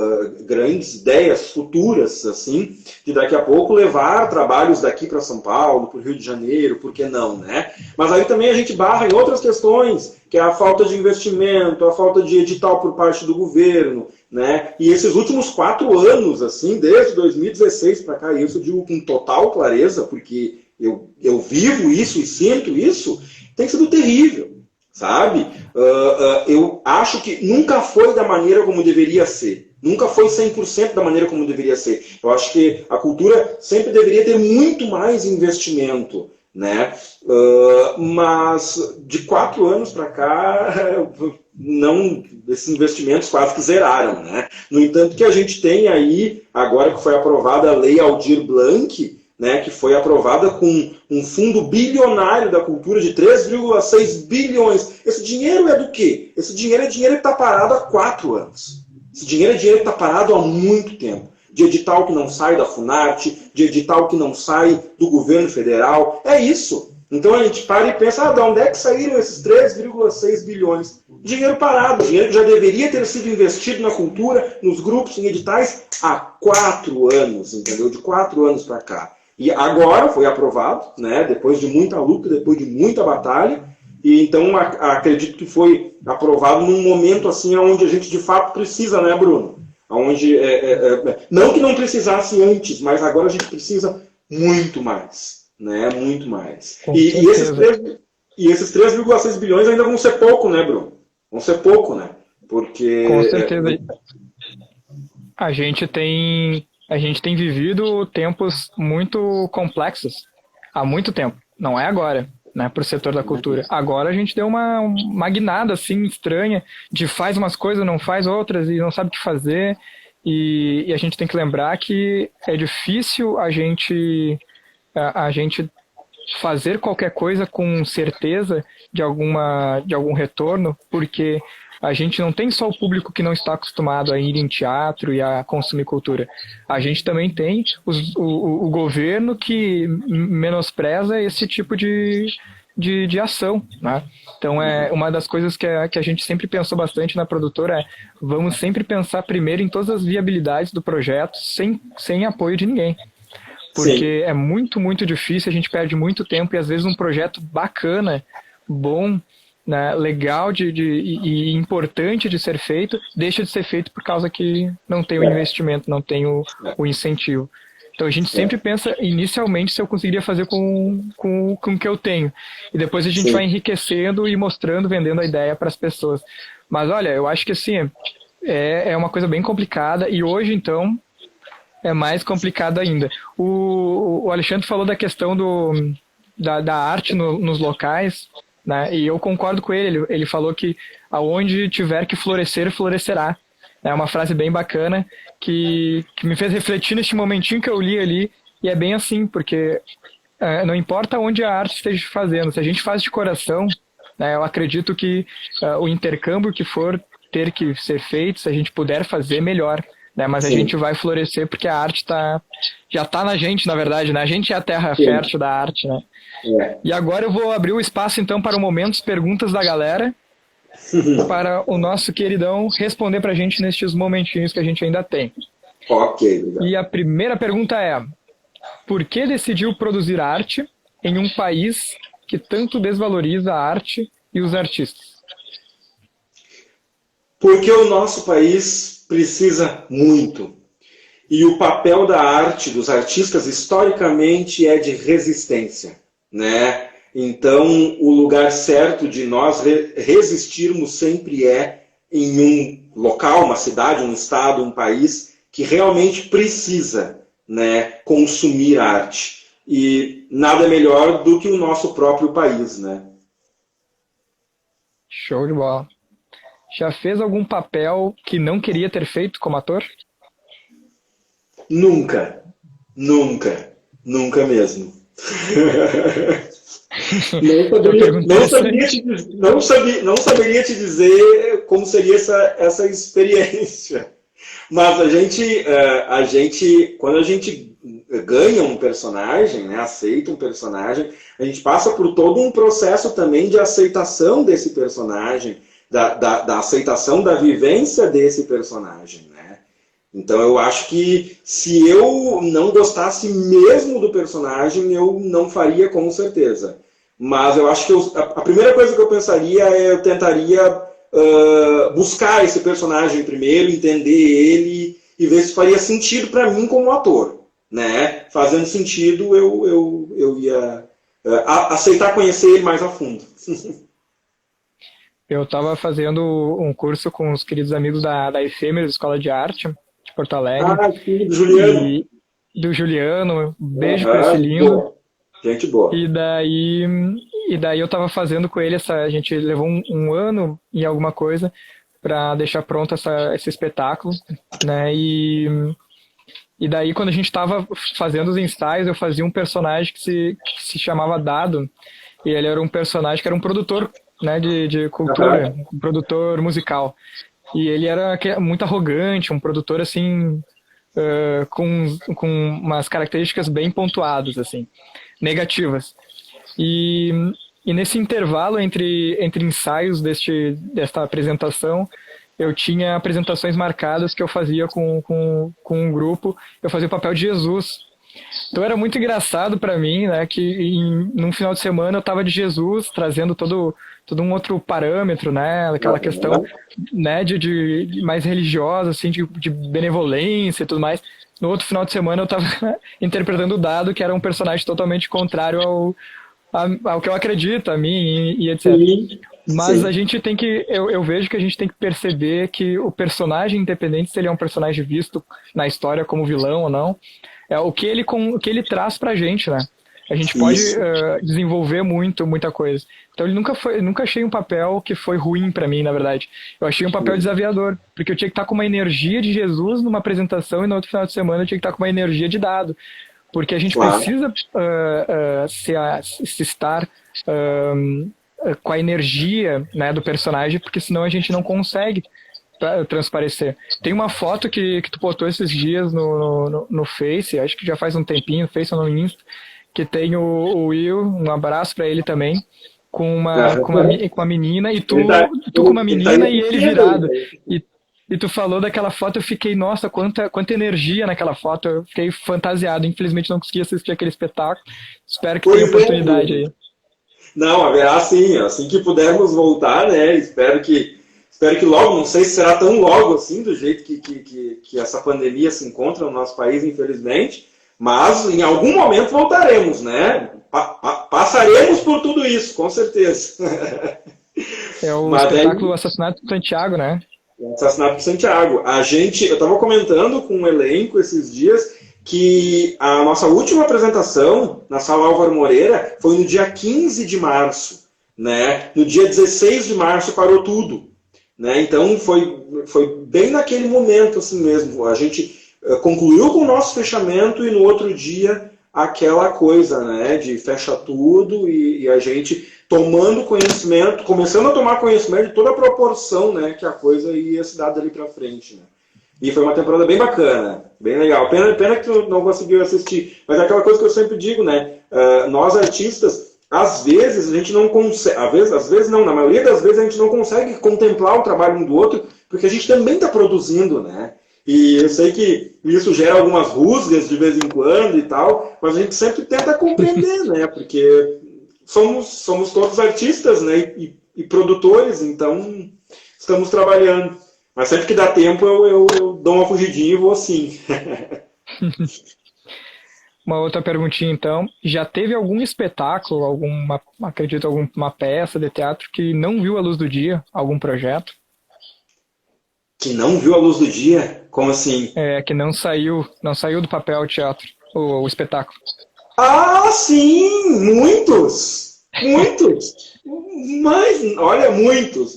[SPEAKER 2] grandes ideias futuras, assim, de daqui a pouco levar trabalhos daqui para São Paulo, para o Rio de Janeiro, por que não, né? Mas aí também a gente barra em outras questões, que é a falta de investimento, a falta de edital por parte do governo, né? E esses últimos 4 anos, assim, desde 2016 para cá, e isso eu digo com total clareza, porque eu vivo isso e sinto isso, tem sido terrível. Sabe? Eu acho que nunca foi da maneira como deveria ser. Nunca foi 100% da maneira como deveria ser. Eu acho que a cultura sempre deveria ter muito mais investimento, né? Mas de 4 anos para cá, não, esses investimentos quase que zeraram, né? No entanto, que a gente tem aí, agora que foi aprovada a Lei Aldir Blanc, né, que foi aprovada com um fundo bilionário da cultura de 3,6 bilhões. Esse dinheiro é do quê? Esse dinheiro é dinheiro que está parado há 4 anos. Esse dinheiro é dinheiro que está parado há muito tempo. De edital que não sai da Funarte, de edital que não sai do governo federal. É isso. Então a gente para e pensa, de onde é que saíram esses 3,6 bilhões? Dinheiro parado, dinheiro que já deveria ter sido investido na cultura, nos grupos, em editais, há 4 anos, entendeu? De 4 anos para cá. E agora foi aprovado, né, depois de muita luta, depois de muita batalha, e então acredito que foi aprovado num momento assim onde a gente de fato precisa, né, Bruno? Onde, não que não precisasse antes, mas agora a gente precisa muito mais, né, muito mais. E esses 3,6 bilhões ainda vão ser pouco, né, Bruno? Vão ser pouco, né? Porque...
[SPEAKER 1] Com certeza. A gente tem vivido tempos muito complexos há muito tempo. Não é agora, né, para o setor da cultura. Agora a gente deu uma guinada assim estranha de faz umas coisas, não faz outras e não sabe o que fazer. E a gente tem que lembrar que é difícil a gente fazer qualquer coisa com certeza de algum retorno, porque a gente não tem só o público que não está acostumado a ir em teatro e a consumir cultura. A gente também tem o governo que menospreza esse tipo de ação, né? Então, uma das coisas que a gente sempre pensou bastante na produtora vamos sempre pensar primeiro em todas as viabilidades do projeto sem apoio de ninguém. Porque é muito, muito difícil, a gente perde muito tempo e às vezes um projeto bacana, bom, né, legal e importante de ser feito, deixa de ser feito por causa que não tem o investimento, não tem o incentivo. Então a gente sempre pensa inicialmente se eu conseguiria fazer com o que eu tenho. E depois a gente vai enriquecendo e mostrando, vendendo a ideia para as pessoas. Mas olha, eu acho que assim, é uma coisa bem complicada e hoje então é mais complicado ainda. O Alexandre falou da questão da arte nos locais, né? E eu concordo com ele. Ele falou que aonde tiver que florescer, florescerá. É uma frase bem bacana que me fez refletir neste momentinho que eu li ali, e é bem assim, porque não importa onde a arte esteja fazendo, se a gente faz de coração, né, eu acredito que o intercâmbio que for ter que ser feito, se a gente puder fazer, melhor. Né, mas a gente vai florescer porque a arte já está na gente, na verdade, né? A gente é a terra fértil da arte, né? E agora eu vou abrir o espaço, então, para o momento, perguntas da galera, para o nosso queridão responder para a gente nestes momentinhos que a gente ainda tem.
[SPEAKER 2] Ok, obrigado.
[SPEAKER 1] E a primeira pergunta é: por que decidiu produzir arte em um país que tanto desvaloriza a arte e os artistas?
[SPEAKER 2] Porque o nosso país precisa muito. E o papel da arte, dos artistas, historicamente, é de resistência, né? Então, o lugar certo de nós resistirmos sempre é em um local, uma cidade, um estado, um país que realmente precisa, né, consumir arte. E nada melhor do que o nosso próprio país, né?
[SPEAKER 1] Show de bola. Já fez algum papel que não queria ter feito como ator?
[SPEAKER 2] Nunca. Nunca. Nunca mesmo. Não saberia te dizer como seria essa experiência. Mas a gente, quando a gente ganha um personagem, né, aceita um personagem, a gente passa por todo um processo também de aceitação desse personagem, da aceitação da vivência desse personagem, né? Então eu acho que se eu não gostasse mesmo do personagem, eu não faria com certeza. Mas eu acho que a primeira coisa que eu pensaria é eu tentaria buscar esse personagem primeiro, entender ele e ver se faria sentido para mim como ator, né? Fazendo sentido, eu ia aceitar conhecer ele mais a fundo.
[SPEAKER 1] Eu estava fazendo um curso com os queridos amigos da Efêmeros, Escola de Arte, de Porto Alegre.
[SPEAKER 2] Ah, sim, do Juliano.
[SPEAKER 1] Do Juliano, beijo pra esse lindo.
[SPEAKER 2] Boa. Gente boa.
[SPEAKER 1] E daí eu estava fazendo com ele, a gente levou um ano e alguma coisa para deixar pronto esse espetáculo, né? E daí quando a gente estava fazendo os ensaios, eu fazia um personagem que se chamava Dado, e ele era um personagem que era um produtor, né, de cultura, um produtor musical. E ele era muito arrogante, um produtor assim, com umas características bem pontuadas, assim, negativas. E nesse intervalo entre ensaios desta apresentação, eu tinha apresentações marcadas que eu fazia com um grupo, eu fazia o papel de Jesus. Então era muito engraçado para mim, né, que num final de semana eu estava de Jesus, trazendo todo um outro parâmetro, né, aquela questão, né, de mais religiosa, assim, de benevolência e tudo mais. No outro final de semana eu estava interpretando o Dado, que era um personagem totalmente contrário ao que eu acredito, a mim e etc. Sim. Mas a gente tem que, eu vejo que a gente tem que perceber que o personagem, independente se ele é um personagem visto na história como vilão ou não, é o que ele traz pra gente, né? A gente pode desenvolver muita coisa. Então ele nunca achei um papel que foi ruim pra mim, na verdade. Eu achei um papel desafiador, porque eu tinha que estar com uma energia de Jesus numa apresentação e no outro final de semana eu tinha que estar com uma energia de Dado. Porque a gente precisa se estar com a energia, né, do personagem, porque senão a gente não consegue transparecer. Tem uma foto que tu botou esses dias no Face, acho que já faz um tempinho, no Face ou no Insta, que tem o Will, um abraço pra ele também, com uma menina, e tu com uma menina e ele virado. E tu falou daquela foto, eu fiquei, nossa, quanta energia naquela foto, eu fiquei fantasiado, infelizmente não consegui assistir aquele espetáculo, espero que tenha oportunidade aí.
[SPEAKER 2] Não, haverá sim, assim que pudermos voltar, né, espero que logo, não sei se será tão logo assim, do jeito que essa pandemia se encontra no nosso país, infelizmente, mas em algum momento voltaremos, né, passaremos por tudo isso, com certeza.
[SPEAKER 1] É o espetáculo Assassinato de Santiago, né?
[SPEAKER 2] O Assassinato de Santiago. Eu estava comentando com um elenco esses dias que a nossa última apresentação na Sala Álvaro Moreira foi no dia 15 de março, né? No dia 16 de março parou tudo. né? Então foi bem naquele momento assim mesmo. A gente concluiu com o nosso fechamento e no outro dia aquela coisa, né, de fecha tudo e a gente tomando conhecimento, começando a tomar conhecimento de toda a proporção, né, que a coisa ia se dar dali para frente, né. E foi uma temporada bem bacana, bem legal. Pena que tu não conseguiu assistir, mas é aquela coisa que eu sempre digo, né, nós artistas, às vezes a gente não consegue, às vezes não, na maioria das vezes a gente não consegue contemplar o trabalho um do outro, porque a gente também está produzindo, né. E eu sei que isso gera algumas rusgas de vez em quando e tal, mas a gente sempre tenta compreender, né? Porque somos todos artistas, né? E produtores, então estamos trabalhando. Mas sempre que dá tempo eu dou uma fugidinha e vou assim.
[SPEAKER 1] Uma outra perguntinha então, já teve algum espetáculo, acredito, alguma peça de teatro que não viu a luz do dia, algum projeto?
[SPEAKER 2] Que não viu a luz do dia? Como assim?
[SPEAKER 1] Que não saiu do papel o teatro, o espetáculo.
[SPEAKER 2] Ah, sim! Muitos! Muitos! Mas, olha, muitos.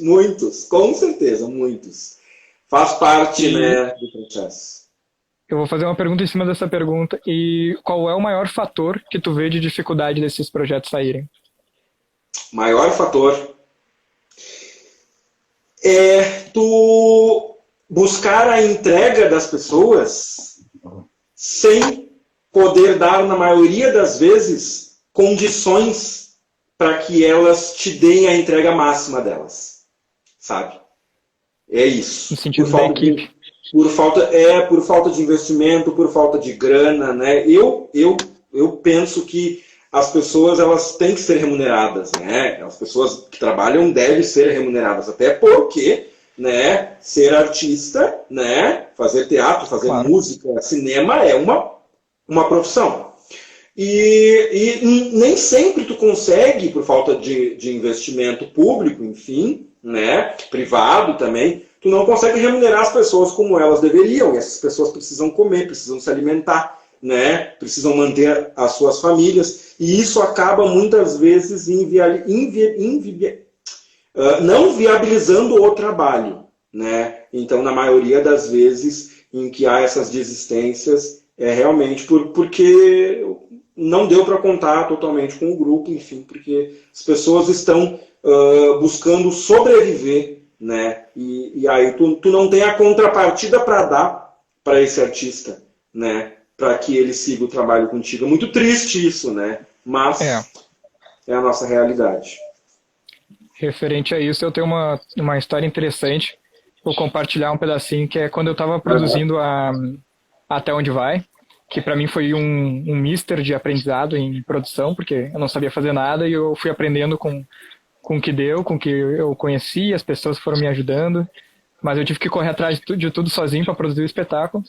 [SPEAKER 2] Com certeza, muitos. Faz parte, né, do processo.
[SPEAKER 1] Eu vou fazer uma pergunta em cima dessa pergunta. E qual é o maior fator que tu vê de dificuldade desses projetos saírem?
[SPEAKER 2] Maior fator é tu buscar a entrega das pessoas sem poder dar, na maioria das vezes, condições para que elas te deem a entrega máxima delas. Sabe? É isso.
[SPEAKER 1] No sentido da equipe.
[SPEAKER 2] Por falta de investimento, por falta de grana, né? Eu penso que as pessoas elas têm que ser remuneradas, né? As pessoas que trabalham devem ser remuneradas, até porque, né, ser artista, né, fazer teatro, fazer música, cinema é uma profissão. E nem sempre tu consegue, por falta de investimento público, enfim, né, privado também, tu não consegue remunerar as pessoas como elas deveriam. E essas pessoas precisam comer, precisam se alimentar, né, precisam manter as suas famílias. E isso acaba muitas vezes não viabilizando o trabalho, né? Então, na maioria das vezes em que há essas desistências, é realmente porque não deu para contar totalmente com o grupo, enfim, porque as pessoas estão buscando sobreviver, né? E aí tu não tem a contrapartida para dar para esse artista, né? Para que ele siga o trabalho contigo. É muito triste isso, né? Mas é a nossa realidade.
[SPEAKER 1] Referente a isso, eu tenho uma história interessante. Vou compartilhar um pedacinho, que é quando eu estava produzindo Até Onde Vai, que para mim foi um mister de aprendizado em produção, porque eu não sabia fazer nada e eu fui aprendendo com o que deu, com o que eu conheci, as pessoas foram me ajudando, mas eu tive que correr atrás de tudo sozinho para produzir o espetáculo.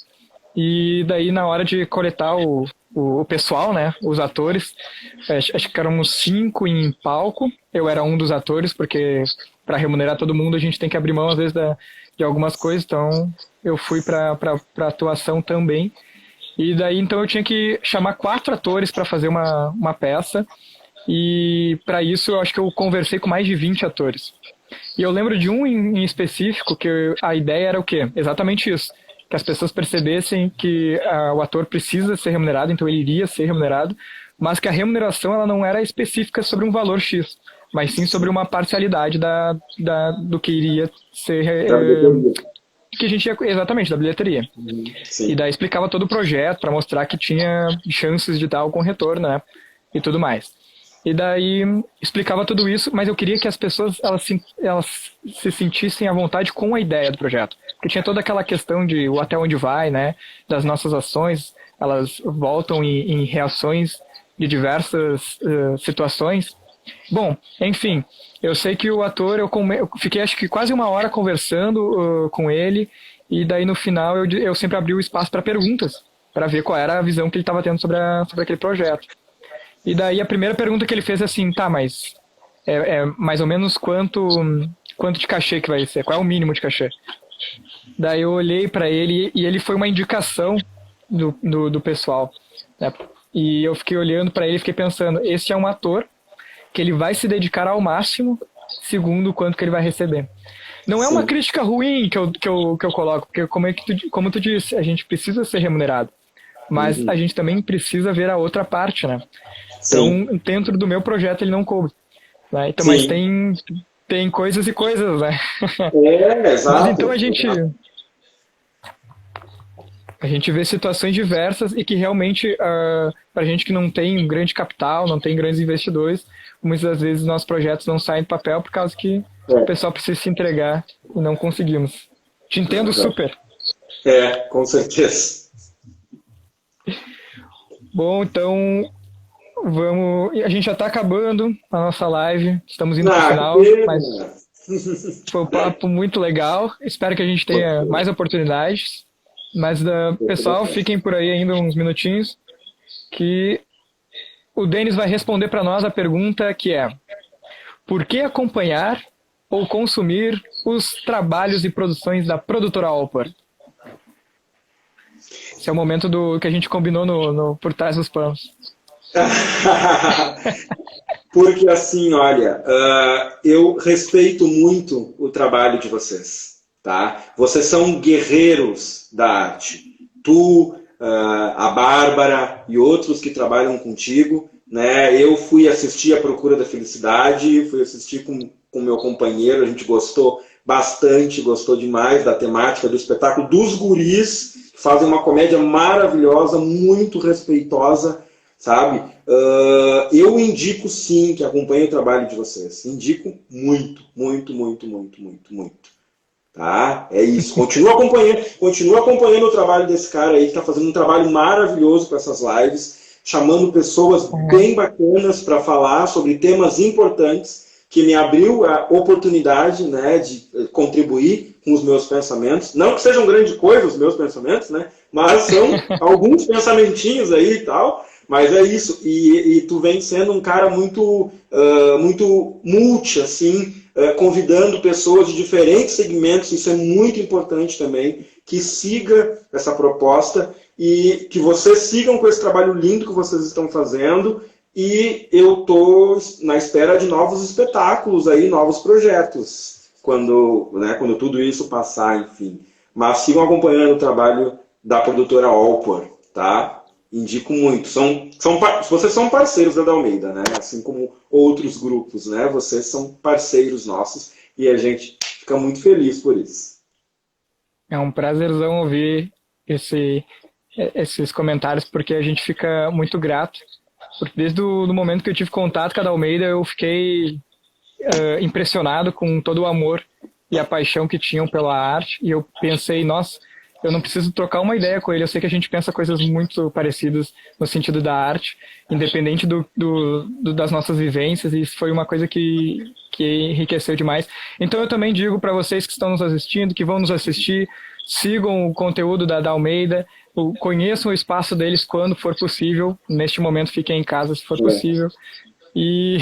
[SPEAKER 1] E daí, na hora de coletar o pessoal, né, os atores, acho que éramos 5 em palco, eu era um dos atores, porque para remunerar todo mundo a gente tem que abrir mão, às vezes, de algumas coisas, então eu fui para atuação também. E daí, então, eu tinha que chamar 4 atores para fazer uma peça, e para isso eu acho que eu conversei com mais de 20 atores. E eu lembro de um em específico que a ideia era o quê? Exatamente isso. Que as pessoas percebessem que o ator precisa ser remunerado, então ele iria ser remunerado, mas que a remuneração ela não era específica sobre um valor X, mas sim sobre uma parcialidade do que iria ser... que a gente ia, exatamente, da bilheteria.
[SPEAKER 2] Sim.
[SPEAKER 1] E daí explicava todo o projeto para mostrar que tinha chances de dar algum retorno, né? E tudo mais. E daí explicava tudo isso, mas eu queria que as pessoas elas se sentissem à vontade com a ideia do projeto. Porque tinha toda aquela questão de o até onde vai, né? Das nossas ações, elas voltam em reações de diversas situações. Bom, enfim, eu sei que o ator, eu fiquei acho que quase 1 hora conversando com ele, e daí no final eu sempre abri o espaço para perguntas, para ver qual era a visão que ele estava tendo sobre aquele projeto. E daí a primeira pergunta que ele fez é assim, tá, mas mais ou menos quanto de cachê que vai ser? Qual é o mínimo de cachê? Daí eu olhei para ele e ele foi uma indicação do pessoal, né? E eu fiquei olhando para ele e fiquei pensando, esse é um ator que ele vai se dedicar ao máximo segundo o quanto que ele vai receber. Não é uma
[SPEAKER 2] Sim.
[SPEAKER 1] crítica ruim que eu coloco, porque como tu disse, a gente precisa ser remunerado. Mas a
[SPEAKER 2] Uhum.
[SPEAKER 1] gente também precisa ver a outra parte, né?
[SPEAKER 2] Sim,
[SPEAKER 1] Então, dentro do meu projeto, ele não coube. Né? Então, mas
[SPEAKER 2] sim.
[SPEAKER 1] tem coisas e coisas, né?
[SPEAKER 2] É,
[SPEAKER 1] Mas então
[SPEAKER 2] exato.
[SPEAKER 1] a gente vê situações diversas e que realmente, para gente que não tem um grande capital, não tem grandes investidores, muitas das vezes nossos projetos não saem do papel por causa que o
[SPEAKER 2] É,
[SPEAKER 1] pessoal precisa se entregar e não conseguimos. Te entendo super.
[SPEAKER 2] com certeza.
[SPEAKER 1] Bom, então vamos. A gente já está acabando a nossa live, estamos indo para o
[SPEAKER 2] Ah, que
[SPEAKER 1] final, mas
[SPEAKER 2] pena.
[SPEAKER 1] foi um papo muito legal. Espero que a gente tenha mais oportunidades. Mas, pessoal, fiquem por aí ainda uns minutinhos, que o Denis vai responder para nós a pergunta que é: por que acompanhar ou consumir os trabalhos e produções da produtora Alpor? Esse é o momento que a gente combinou no Por Trás dos Panos.
[SPEAKER 2] Porque assim, olha, eu respeito muito o trabalho de vocês, tá? Vocês são guerreiros da arte. Tu, a Bárbara e outros que trabalham contigo, né? Eu fui assistir A Procura da Felicidade, fui assistir com meu companheiro, a gente gostou bastante, gostou demais da temática do espetáculo dos guris, que fazem uma comédia maravilhosa, muito respeitosa, sabe? Eu indico sim que acompanhe o trabalho de vocês. Indico muito, muito, muito, muito, muito, muito. Tá? É isso. Continua acompanhando o trabalho desse cara aí, que está fazendo um trabalho maravilhoso com essas lives, chamando pessoas bem bacanas para falar sobre temas importantes, que me abriu a oportunidade, né, de contribuir com os meus pensamentos. Não que sejam grande coisa os meus pensamentos, né, mas são alguns pensamentinhos aí e tal. Mas é isso, e tu vem sendo um cara muito, muito multi, assim, convidando pessoas de diferentes segmentos, isso é muito importante também, que siga essa proposta e que vocês sigam com esse trabalho lindo que vocês estão fazendo, e eu estou na espera de novos espetáculos aí, novos projetos, quando tudo isso passar, enfim. Mas sigam acompanhando o trabalho da produtora Alpor, tá? Indico muito. Vocês são parceiros da Almeida, né? Assim como outros grupos, né? Vocês são parceiros nossos e a gente fica muito feliz por isso.
[SPEAKER 1] É um prazerzão ouvir esses comentários, porque a gente fica muito grato. Porque desde o do momento que eu tive contato com a Almeida, eu fiquei impressionado com todo o amor e a paixão que tinham pela arte. E eu pensei, nossa, eu não preciso trocar uma ideia com ele. Eu sei que a gente pensa coisas muito parecidas no sentido da arte, independente das nossas vivências, e isso foi uma coisa que enriqueceu demais. Então eu também digo para vocês que estão nos assistindo, que vão nos assistir, sigam o conteúdo da Almeida, conheçam o espaço deles quando for possível. Neste momento fiquem em casa se for possível. E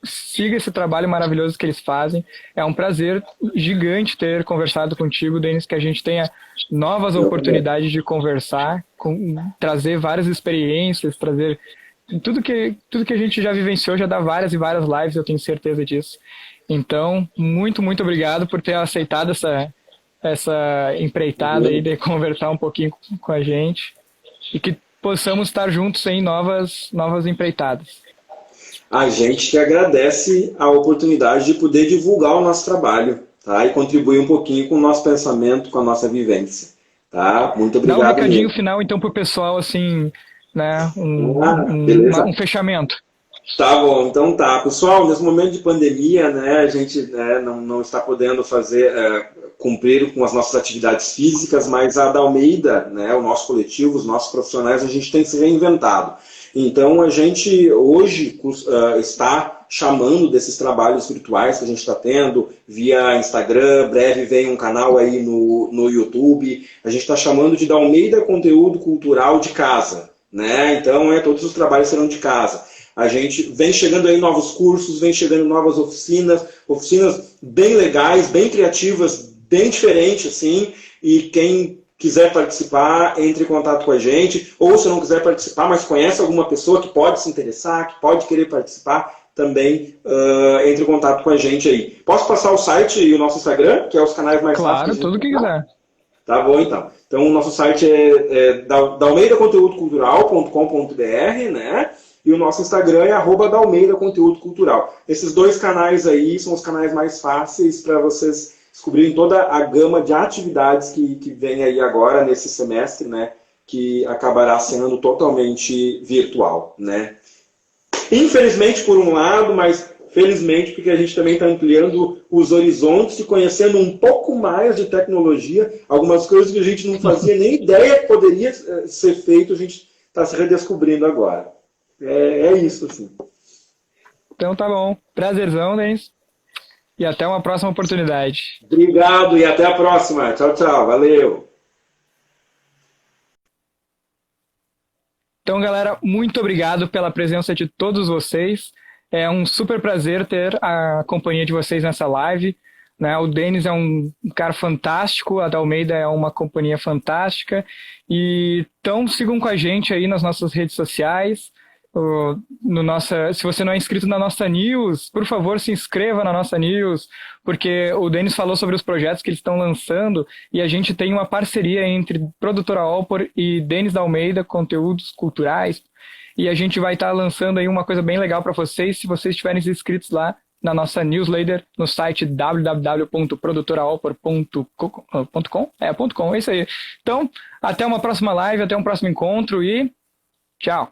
[SPEAKER 1] siga esse trabalho maravilhoso que eles fazem. É um prazer gigante ter conversado contigo, Denis, que a gente tenha novas oportunidades de conversar, trazer várias experiências, trazer tudo que a gente já vivenciou, já dá várias e várias lives, eu tenho certeza disso. Então, muito, muito obrigado por ter aceitado essa empreitada aí de conversar um pouquinho com a gente e que possamos estar juntos em novas empreitadas.
[SPEAKER 2] A gente que agradece a oportunidade de poder divulgar o nosso trabalho, tá? E contribuir um pouquinho com o nosso pensamento, com a nossa vivência, tá? Muito
[SPEAKER 1] Dá um
[SPEAKER 2] obrigado
[SPEAKER 1] recadinho
[SPEAKER 2] mesmo.
[SPEAKER 1] final, então, pro pessoal, assim, né?
[SPEAKER 2] Beleza?
[SPEAKER 1] Um fechamento.
[SPEAKER 2] Tá bom, então tá. Pessoal, nesse momento de pandemia, né, a gente não está podendo cumprir com as nossas atividades físicas, mas a da Almeida, né, o nosso coletivo, os nossos profissionais, a gente tem se reinventado. Então, a gente hoje está chamando desses trabalhos virtuais que a gente está tendo via Instagram, breve vem um canal aí no YouTube, a gente está chamando de da Almeida Conteúdo Cultural de Casa, né? Então, todos os trabalhos serão de casa. A gente vem chegando aí novos cursos, vem chegando novas oficinas bem legais, bem criativas, bem diferentes, assim, e quem quiser participar, entre em contato com a gente, ou se não quiser participar, mas conhece alguma pessoa que pode se interessar, que pode querer participar, também entre em contato com a gente aí. Posso passar o site e o nosso Instagram, que é os canais mais fáceis?
[SPEAKER 1] Claro, tudo que quiser.
[SPEAKER 2] Tá bom, então. Então, o nosso site é dalmeidaconteúdocultural.com.br, né? E o nosso Instagram é @dalmeidaconteúdocultural. Esses dois canais aí são os canais mais fáceis para vocês descobrirem toda a gama de atividades que vem aí agora nesse semestre, né? Que acabará sendo totalmente virtual, né? Infelizmente, por um lado, mas felizmente, porque a gente também está ampliando os horizontes e conhecendo um pouco mais de tecnologia, algumas coisas que a gente não fazia nem ideia que poderia ser feito, a gente está se redescobrindo agora. É isso, assim.
[SPEAKER 1] Então tá bom. Prazerzão, Denis. E até uma próxima oportunidade.
[SPEAKER 2] Obrigado e até a próxima. Tchau, tchau. Valeu.
[SPEAKER 1] Então, galera, muito obrigado pela presença de todos vocês. É um super prazer ter a companhia de vocês nessa live. Né? O Denis é um cara fantástico, a Dalmeida é uma companhia fantástica. Então, sigam com a gente aí nas nossas redes sociais. Se você não é inscrito na nossa news, por favor, se inscreva na nossa news, porque o Denis falou sobre os projetos que eles estão lançando e a gente tem uma parceria entre Produtora Alpor e Denis Dalmeida, conteúdos culturais, e a gente vai estar lançando aí uma coisa bem legal para vocês, se vocês estiverem inscritos lá na nossa newsletter, no site www.produtoraalpor.com. É isso aí. Então, até uma próxima live, até um próximo encontro e tchau!